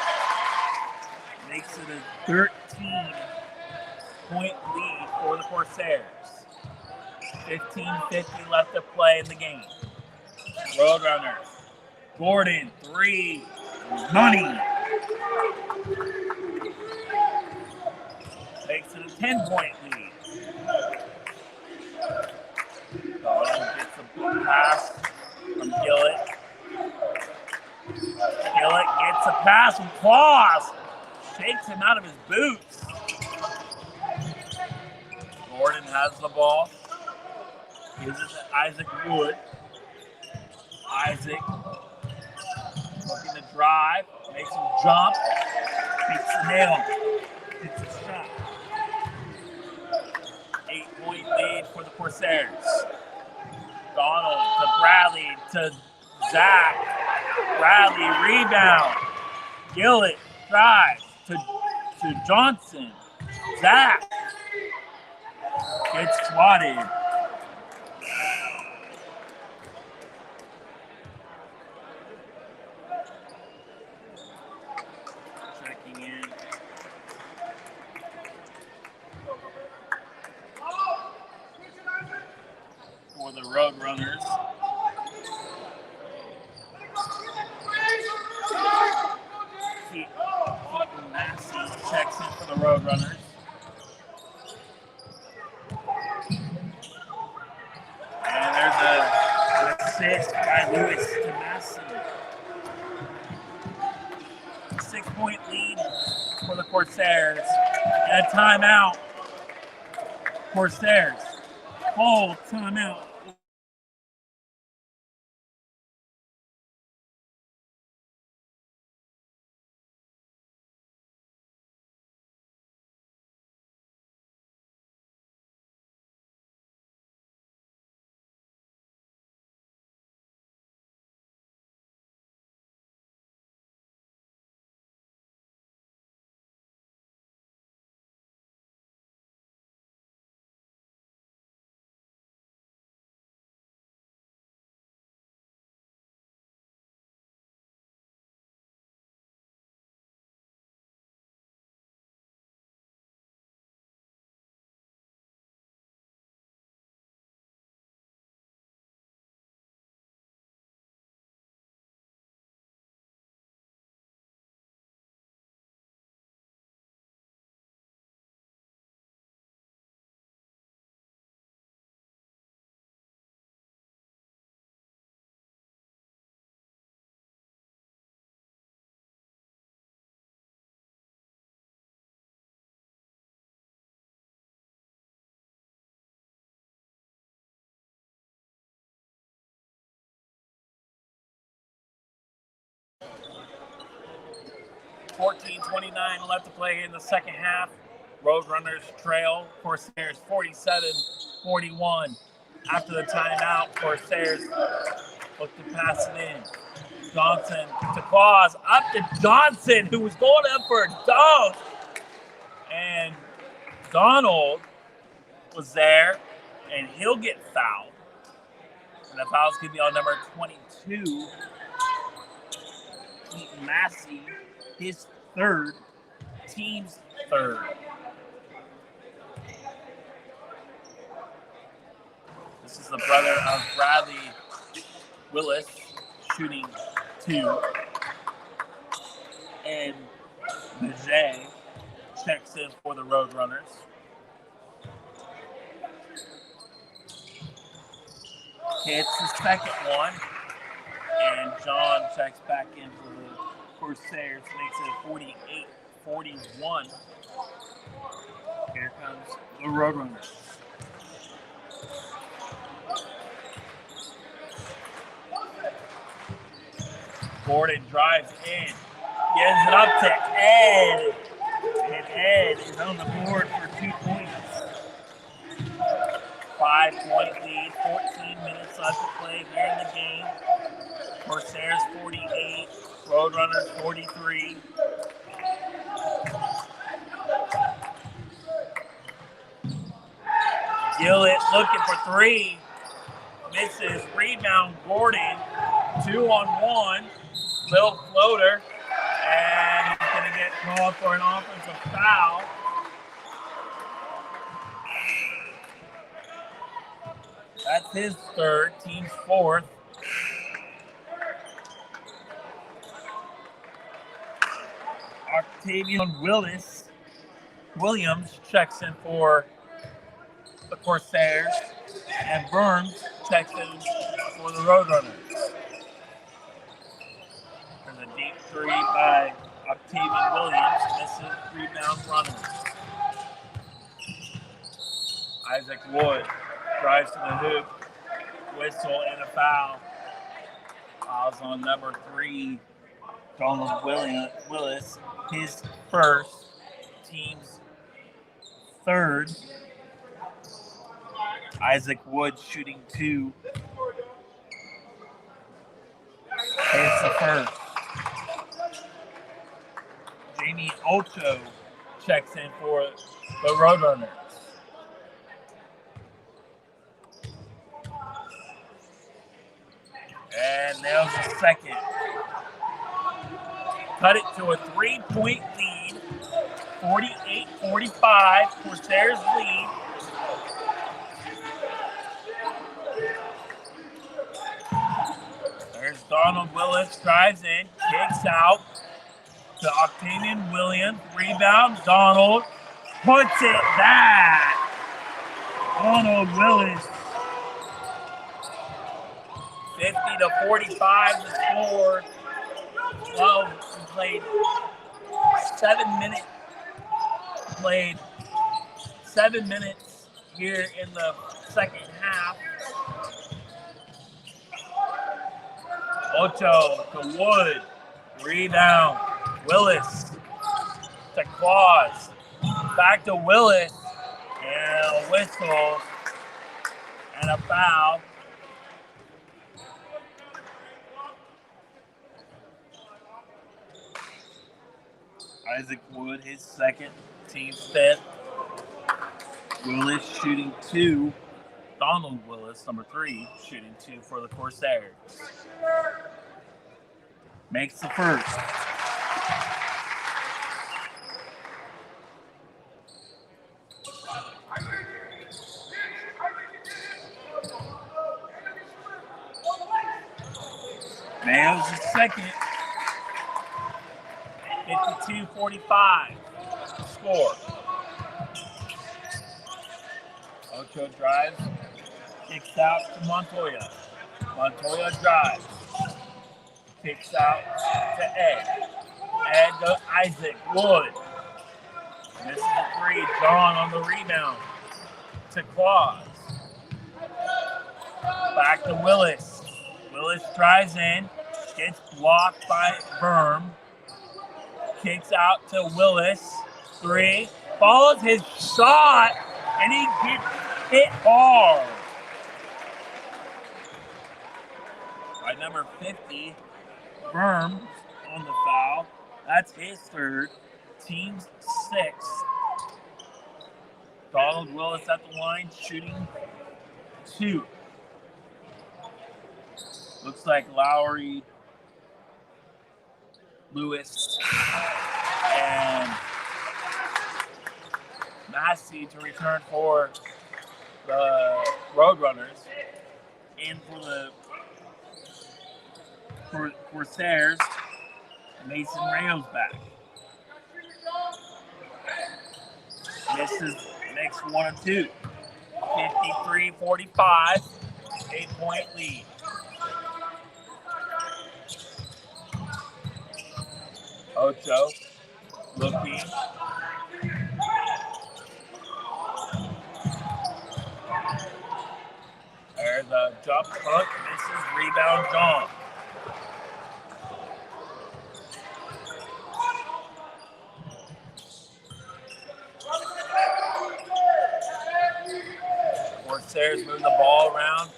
S2: Makes it a 13-point lead for the Corsairs. 15:50 left to play in the game. Roadrunners. Gordon, 3. Money. Makes it a 10-point lead. Donald gets a pass from Gillett. Gillett gets a pass from Claus. Shakes him out of his boots. Gordon has the ball. Gives it to Isaac Wood. Isaac looking to drive. Makes him jump. Beats the nail. Hits a shot. 8-point lead for the Corsairs. Donald to Bradley to Zach. Bradley rebound. Gillett drives to Johnson. Zach gets swatted. Checking in. For the Roadrunners. Massey checks in for the Roadrunners. And there's an assist by Lewis to Massey. 6-point lead for the Corsairs. And a timeout. Corsairs. Full timeout. .29 left to play in the second half. Roadrunners trail Corsairs 47-41. After the timeout, Corsairs Look to pass it in. Johnson to Claus. Up to Johnson, who was going up for a dunk. And Donald was there, and he'll get fouled. And the foul's going to be on number 22, Keaton Massey, his third, team's third. This is the brother of Bradley Willis, shooting 2. And Majay checks in for the Roadrunners. Hits the second one. And John checks back in for the Corsairs, makes it 48-41. Here comes the Roadrunners. Gordon drives in, gives it up to Ed, and Ed is on the board for 2 points. 5-point lead, 14 minutes left to play here in the game. Corsairs 48, Roadrunners 43. Gillett looking for 3, misses, rebound Gordon, 2-on-1. Little floater, and he's going to get called for an offensive foul. That's his third, team's fourth. Octavian Williams checks in for the Corsairs, and Burns checks in for the Roadrunners. There's a deep 3 by Octavian Williams. Misses, rebound Runners. Isaac Wood drives to the hoop. Whistle and a foul. Fouls on number 3, Donald Willis. His first, team's third. Isaac Wood shooting 2. It's the first. Jamie Ocho checks in for the Roadrunners. And nails the second. Cut it to a 3-point lead. 48-45. Corsairs lead. There's Donald Willis, drives in, kicks out to Octavian Williams. Rebound, Donald puts it back. Donald Willis. 50-45 the score. 12 played 7 minutes here in the second half. Ocho to Wood, rebound, Willis to Claus, back to Willis, and a whistle and a foul. Isaac Wood, his second, team's fifth. Willis shooting 2. Donald Willis, number 3, shooting 2 for the Corsairs. Makes the first. Nails the second. 52-45 score. Ocho drives, kicks out to Montoya. Montoya drives, kicks out to Ed. Ed to Isaac Wood. Misses the 3. John on the rebound to Claus. Back to Willis. Willis drives in, gets blocked by Berm. Kicks out to Willis. 3. Follows his shot, and he gets hit hard. by number 50, Burns on the foul. That's his third. Team's sixth. Donald Willis at the line, shooting 2. Looks like Lowry, Lewis, and Massey to return for the Roadrunners. In for the Corsairs, Mason Ramos back. Misses next 1 and 2. 53-45, 8-point lead. Ocho looking. There's a jump hook, misses, rebound, John. Corsairs move the ball around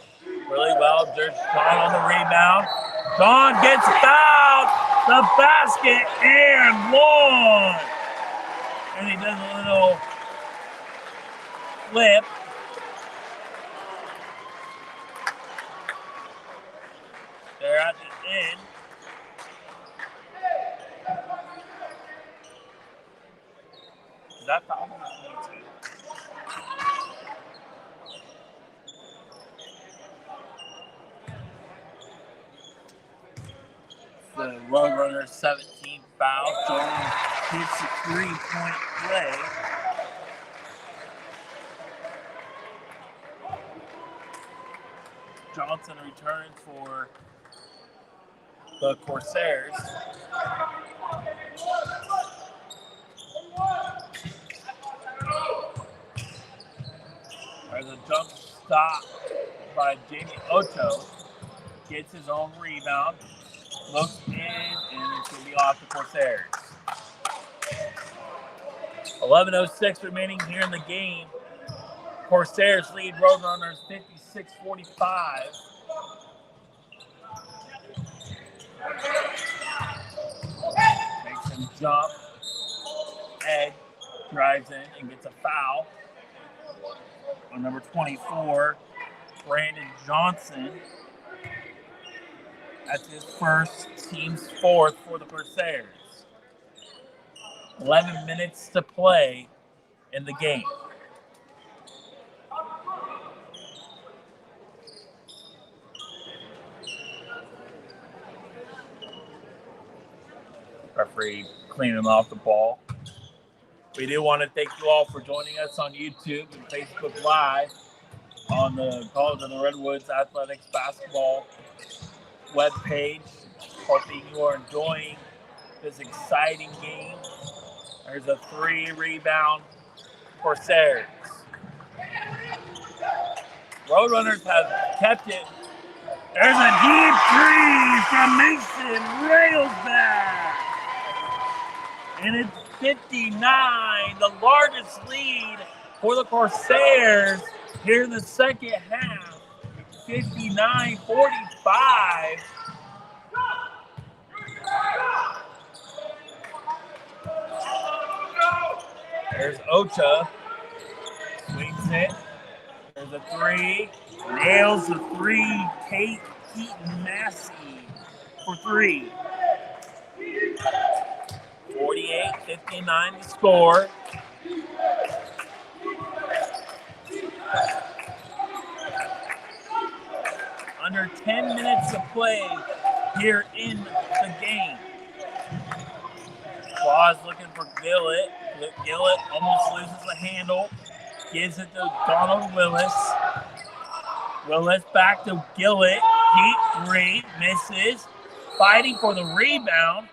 S2: really well. There's John on the rebound. John gets fouled, the basket, and one. And he does a little flip. They're at the end. Is that foul? The Roadrunners 17 foul. Jordan hits a 3-point play. Johnson returns for the Corsairs. There's a jump stop by Jamie Ocho. Gets his own rebound. Looks in, and it's going to be off the Corsairs. 11:06 remaining here in the game. Corsairs lead Roadrunners 56-45. Makes him jump. Ed drives in and gets a foul on number 24, Brandon Johnson. That's his first, team's fourth for the Corsairs. 11 minutes to play in the game. Referee cleaning him off the ball. We do want to thank you all for joining us on YouTube and Facebook Live on the College of the Redwoods Athletics Basketball webpage. Hoping you are enjoying this exciting game. There's a 3-rebound Corsairs. Roadrunners have kept it. There's a deep 3 from Mason Railsback. And it's 59, the largest lead for the Corsairs here in the second half. 59-45. There's Ocha. Swings it. There's a 3. Nails the 3. Tate Keaton Massey for 3. 48-59 to score. Under 10 minutes to play here in the game. Claus looking for Gillett. Gillett almost loses the handle. Gives it to Donald Willis. Willis back to Gillett. Deep 3. Misses. Fighting for the rebound.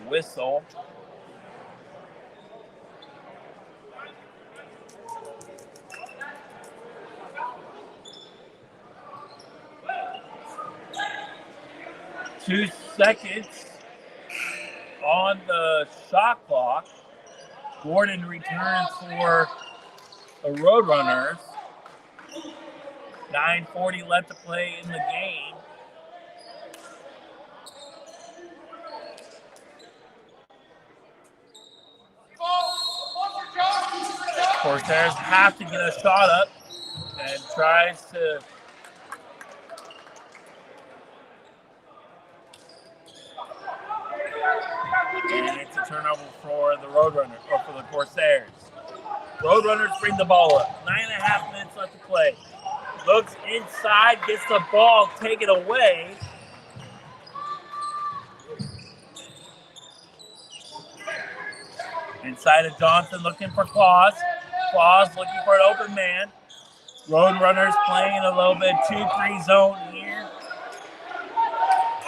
S2: Whistle. Two seconds on the shot clock. Gordon returns for the Roadrunners. 9:40 left to play in the game. Corsairs have to get a shot up and tries to and it's a turnover for the Roadrunners, or for the Corsairs. Roadrunners bring the ball up. 9.5 minutes left to play. Looks inside, gets the ball taken away. Inside of Johnson looking for Claus. Claus looking for an open man. Roadrunners playing a little bit 2-3 zone here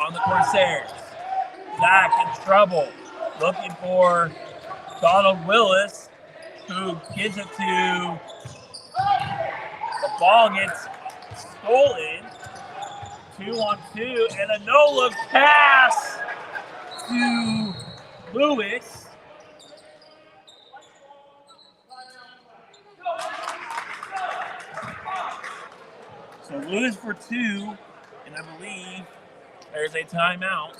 S2: on the Corsairs. Zach in trouble. Looking for Donald Willis, who gives it to, the ball gets stolen. 2-on-2, and a no-look pass to Lewis. So Lewis for 2, and I believe there's a timeout.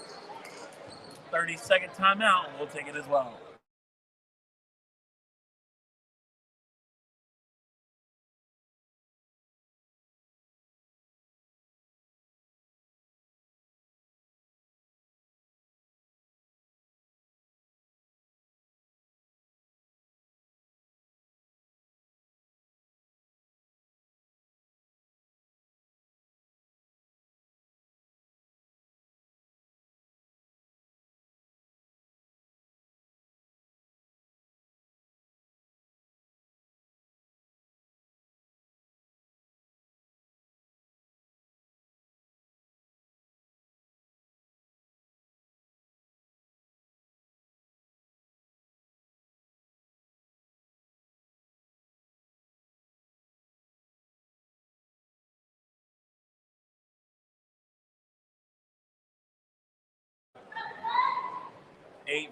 S2: 30-second timeout, and we'll take it as well.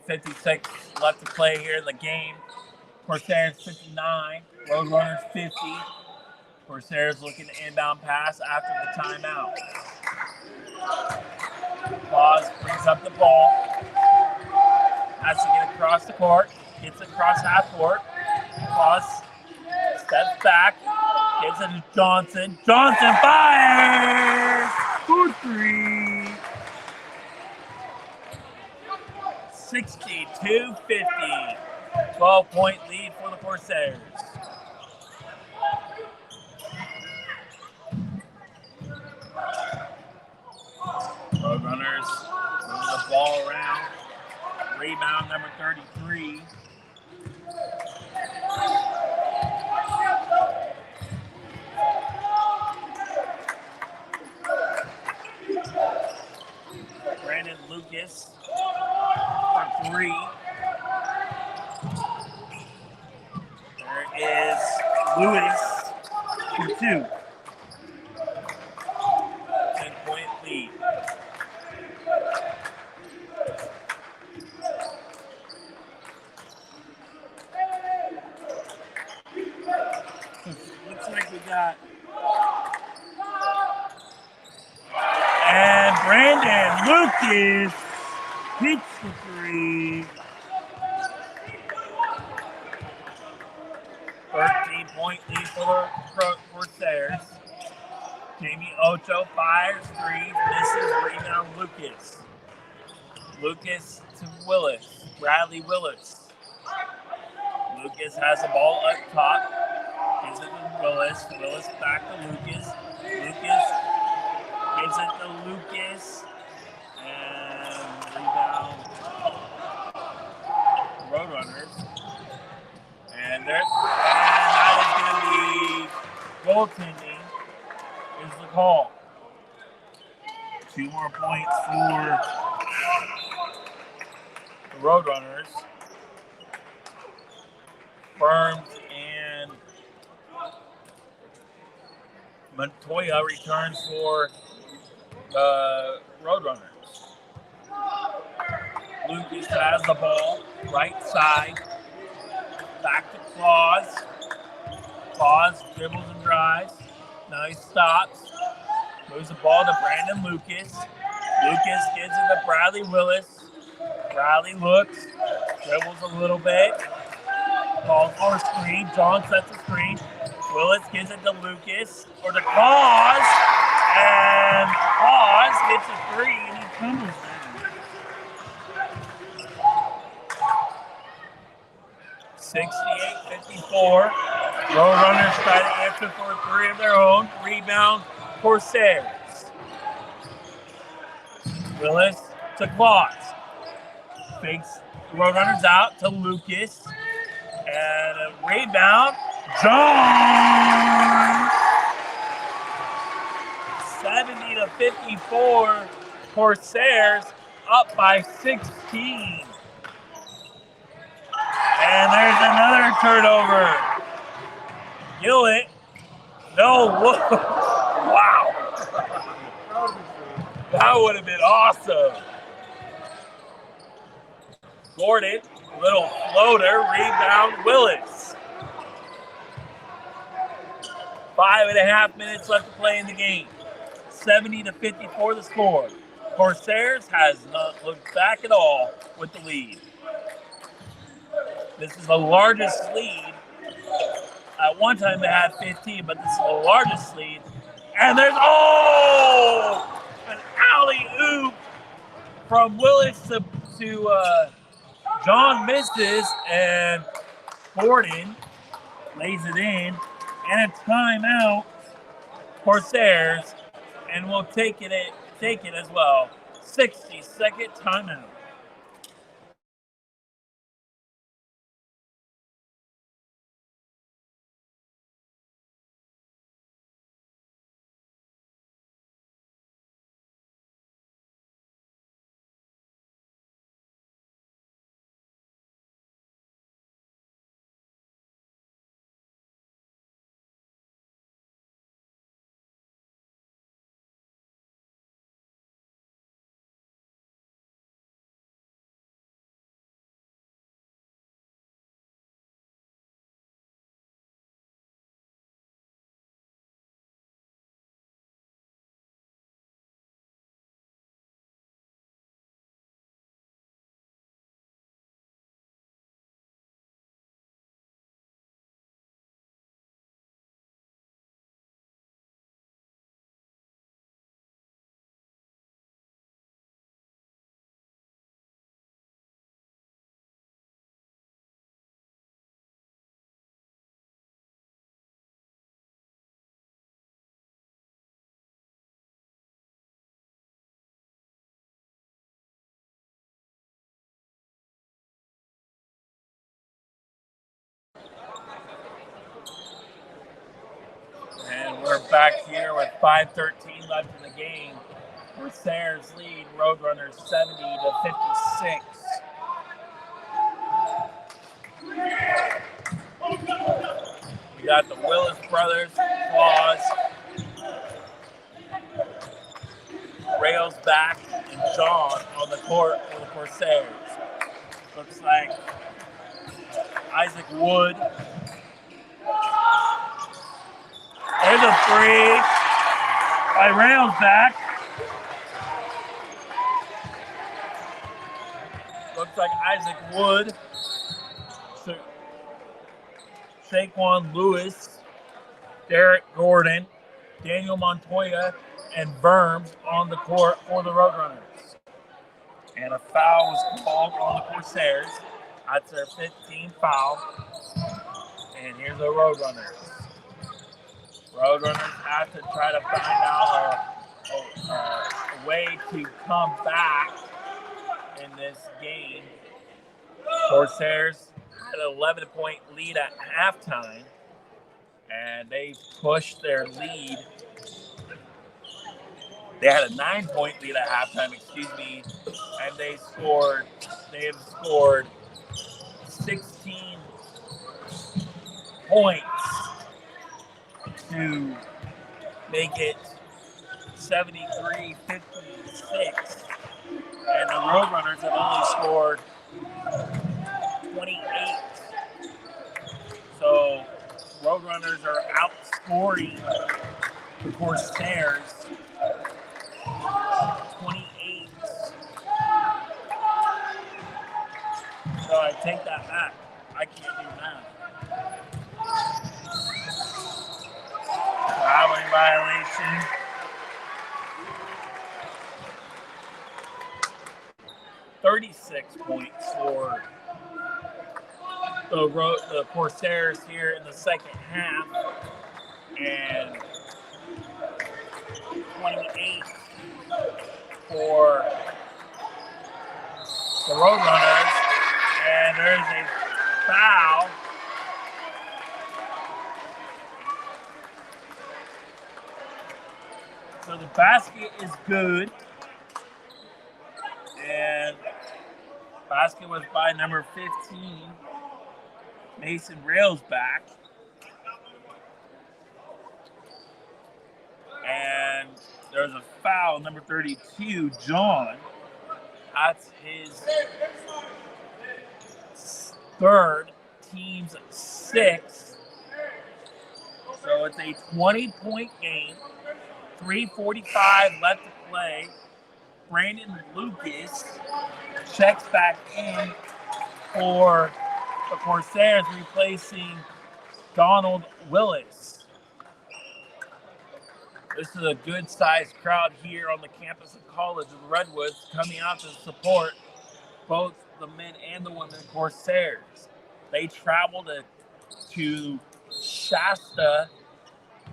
S2: .56 left to play here in the game. Corsairs 59, Roadrunners 50. Corsairs looking to inbound pass after the timeout. Claus brings up the ball. Has to get across the court. Gets across half court. Claus steps back. Gives it to Johnson. Johnson fires! For 3. 62-50. 12-point lead for the Corsairs. Roadrunners moving the ball around. Rebound number 33. Brandon Lucas for 3. There is Lewis for 2. 10-point lead. Looks like we got. And Brandon Lucas hits the 3. 13-point lead for the Corsairs. Jamie Ocho fires 3, misses, rebound Lucas. Lucas to Willis, Bradley Willis. Lucas has the ball up top. Gives it to Willis. Willis back to Lucas. Lucas gives it to Lucas. And rebound Roadrunners. And that is going to be goaltending is the call. 2 more points for the Roadrunners. Burns and Montoya returns for the Roadrunners. Lucas has the ball, right side. Back to Claus. Claus dribbles and drives. Now he stops. Moves the ball to Brandon Lucas. Lucas gives it to Bradley Willis. Bradley looks, dribbles a little bit. Calls for a screen. John sets a screen. Willis gives it to Lucas or to Claus. And Claus hits a three and he tumbles down. 68-54. Roadrunners try to answer for a three of their own. Rebound, Corsairs. Willis to Claus. Fakes the Roadrunners out to Lucas. And a rebound. John! 70-54. Corsairs up by 16. And there's another turnover. Gillett. No, wow. That would have been awesome. Gordon, little floater, rebound, Willis. 5.5 minutes left to play in the game. 70-54 the score. Corsairs has not looked back at all with the lead. This is the largest lead. At one time they had 15, but this is the largest lead. And there's, an alley-oop from Willis to John misses, and Gordon lays it in. And a timeout, Corsairs, and we'll take it as well. 60-second timeout. And we're back here with 5:13 left in the game. Corsairs lead Roadrunners 70-56. We got the Willis brothers, Claus, Rails back, and John on the court for the Corsairs. Looks like Isaac Wood. There's a three by Rails back. Looks like Isaac Wood, Saquon Lewis, Derek Gordon, Daniel Montoya, and Verms on the court for the Roadrunners. And a foul was called on the Corsairs. That's their 15th foul. And here's the Roadrunners. Roadrunners have to try to find out a way to come back in this game. Corsairs had an 11-point lead at halftime, and they pushed their lead. They had a 9-point lead at halftime, and they have scored 16 points to make it 73-56. And the Roadrunners have only scored 28. So Roadrunners are outscoring the Corsairs 28. So I take that back. I can't do math. Traveling violation. $36 points for the Corsairs here in the second half, and 28 for the Roadrunners. And there's a foul. So the basket is good. And basket was by number 15, Mason Railsback. And there's a foul, number 32, John. That's his third, team's sixth. So it's a 20-point game, 3:45 left to play. Brandon Lucas checks back in for the Corsairs, replacing Donald Willis. This is a good-sized crowd here on the campus of College of the Redwoods, coming out to support both the men and the women Corsairs. They travel to Shasta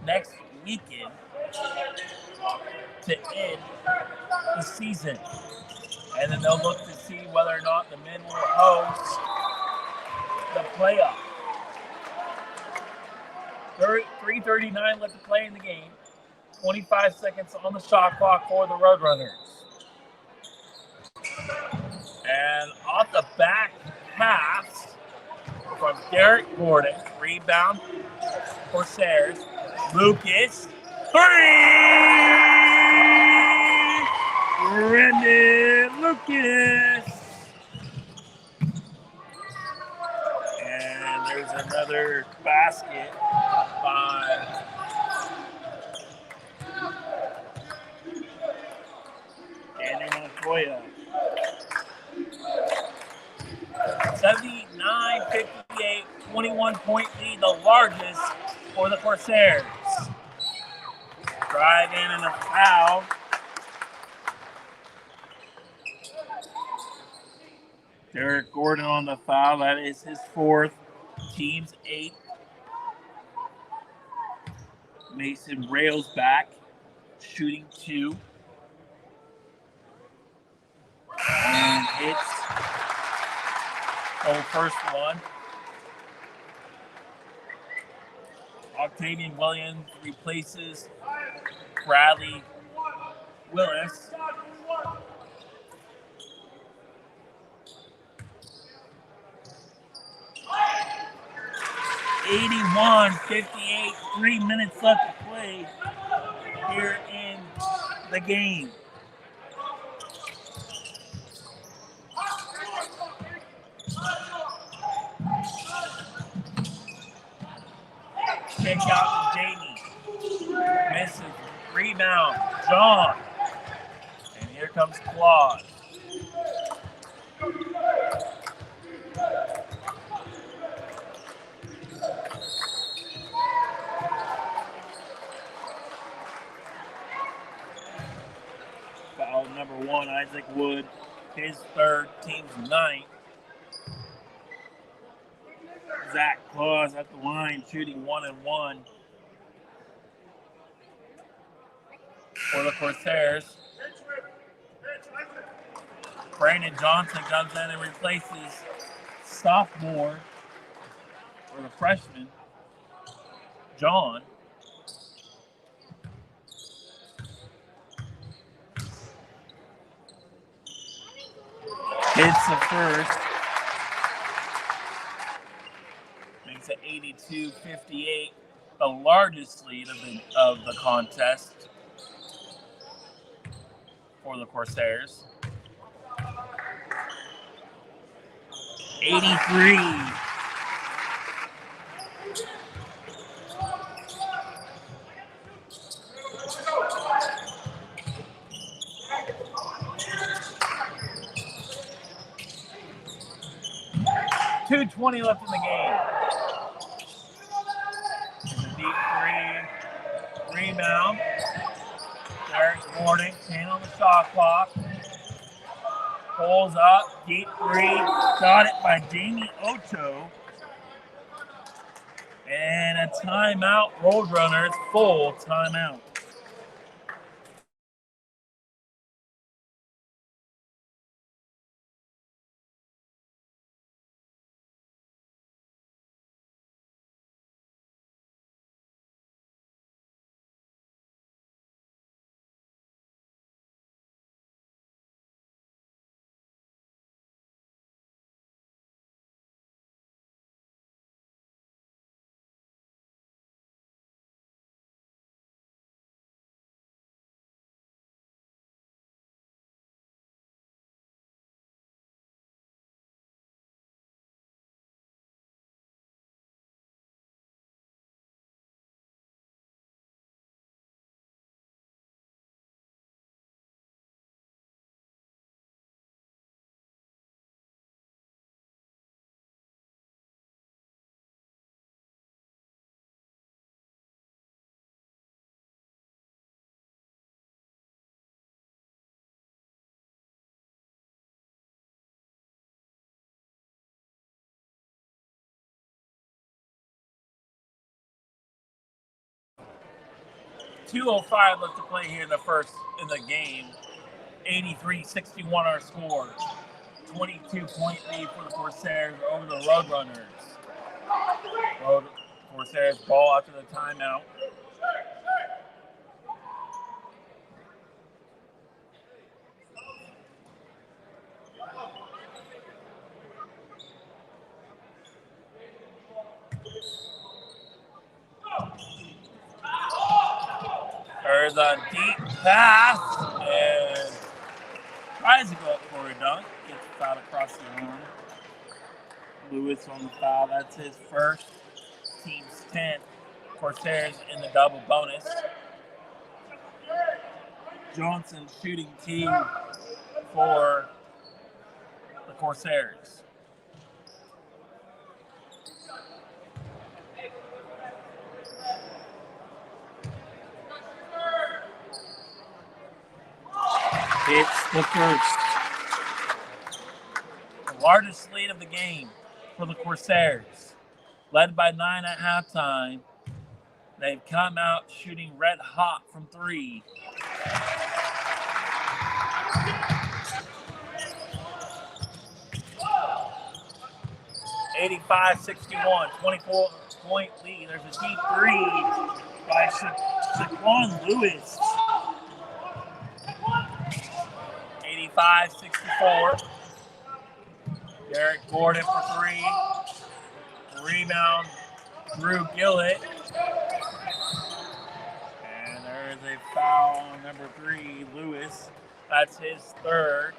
S2: next weekend to end the season. And then they'll look to see whether or not the men will host the playoff. 3:39 left to play in the game. 25 seconds on the shot clock for the Roadrunners. And off the back pass from Derek Gordon. Rebound, Corsairs. Lucas. 3! Brendan Lucas. And there's another basket by Daniel Montoya. 79-58, 21-point lead, the largest for the Corsairs. Drive in and a foul. Derek Gordon on the foul. That is his fourth. Team's eighth. Mason Railsback shooting 2. And hits the first one. Octavian Williams replaces Bradley Willis. (81-58), 3 minutes left to play here in the game. Kick out to Jamie. Misses. Rebound. John. And here comes Claude. Foul number 1, Isaac Wood. His third, team's 9th. Zach Claus at the line, shooting 1 and 1 for the Corsairs. Brandon Johnson comes in and replaces sophomore, or the freshman, John. Hits the first. Makes it 82-58, the largest lead of the contest for the Corsairs. 83. .220 left in the game. There's a deep three. Rebound. Derek Gordon, 10 on the shot clock. Pulls up, deep three. Got it by Jamie Ocho. And a timeout. Roadrunners, full timeout. .205 left to play here in the game. 83-61 our score. 22-point lead for the Corsairs over the Roadrunners. Corsairs ball after the timeout. There's a deep pass, and tries to go up for a dunk. Gets fouled across the arm. Lewis on the foul. That's his first. Team's 10. Corsairs in the double bonus. Johnson shooting team for the Corsairs. It's the first. The largest lead of the game for the Corsairs. Led by 9 at halftime. They've come out shooting red hot from three. .85-61, 24-point lead. There's a deep three by Shaquan Lewis. 85-64. Derek Gordon for three. Rebound, Drew Gillett. And there's a foul on number 3, Lewis. That's his third.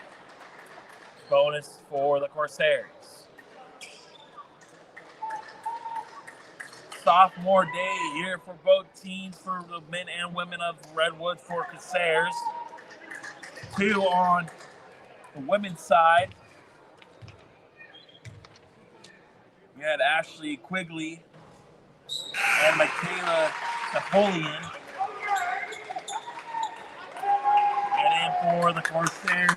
S2: Bonus for the Corsairs. Sophomore day here for both teams, for the men and women of Redwoods for Corsairs. 2 on the women's side. We had Ashley Quigley and Michaela Napoleon. And in for the Corsairs.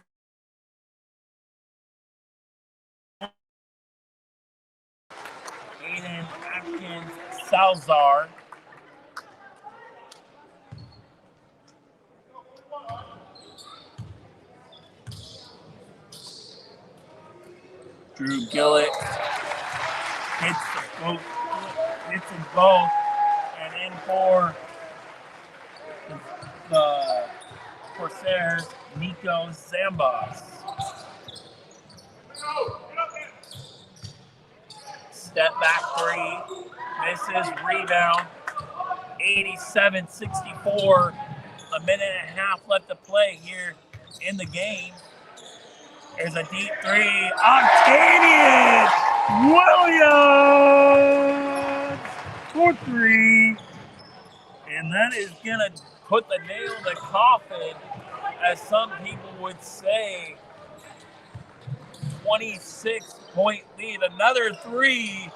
S2: Aiden Atkins Salzar. Drew Gillett hits them both, and in for the Corsairs, Nico Zambos. Step back three, misses, rebound, 87-64. A minute and a half left to play here in the game. There's a deep three. Octavian Williams for three. And that is going to put the nail in the coffin, as some people would say. 26-point lead. Another three.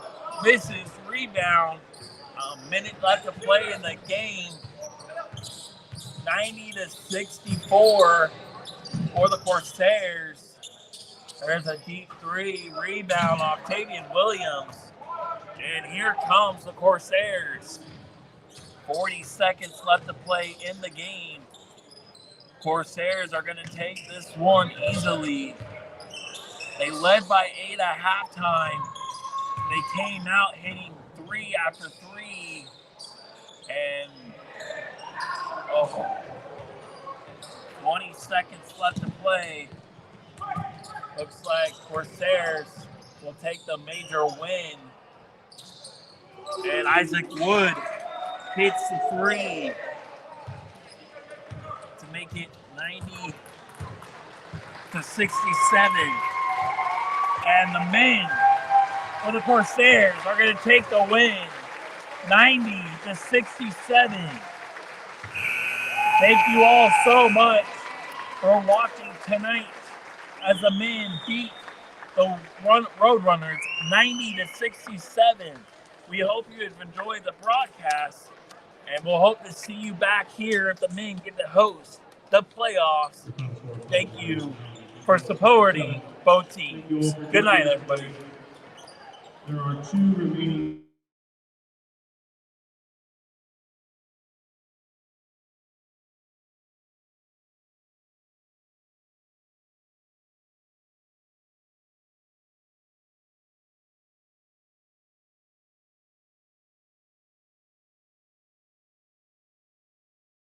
S2: Misses. Rebound. A minute left to play in the game. 90-64 for the Corsairs. There's a deep three. Rebound. Octavian Williams. And here comes the Corsairs. 40 seconds left to play in the game. Corsairs are going to take this one easily. They led by 8 at halftime. They came out hitting 3 after 3. And 20 seconds left to play. Looks like Corsairs will take the major win. And Isaac Wood hits the three to make it 90-67. And the men for the Corsairs are going to take the win, 90-67. Thank you all so much for watching tonight as the men beat the Roadrunners 90-67. We hope you have enjoyed the broadcast, and we'll hope to see you back here if the men get to host the playoffs. Thank you for supporting both teams. Good night, everybody.
S1: There are 2 remaining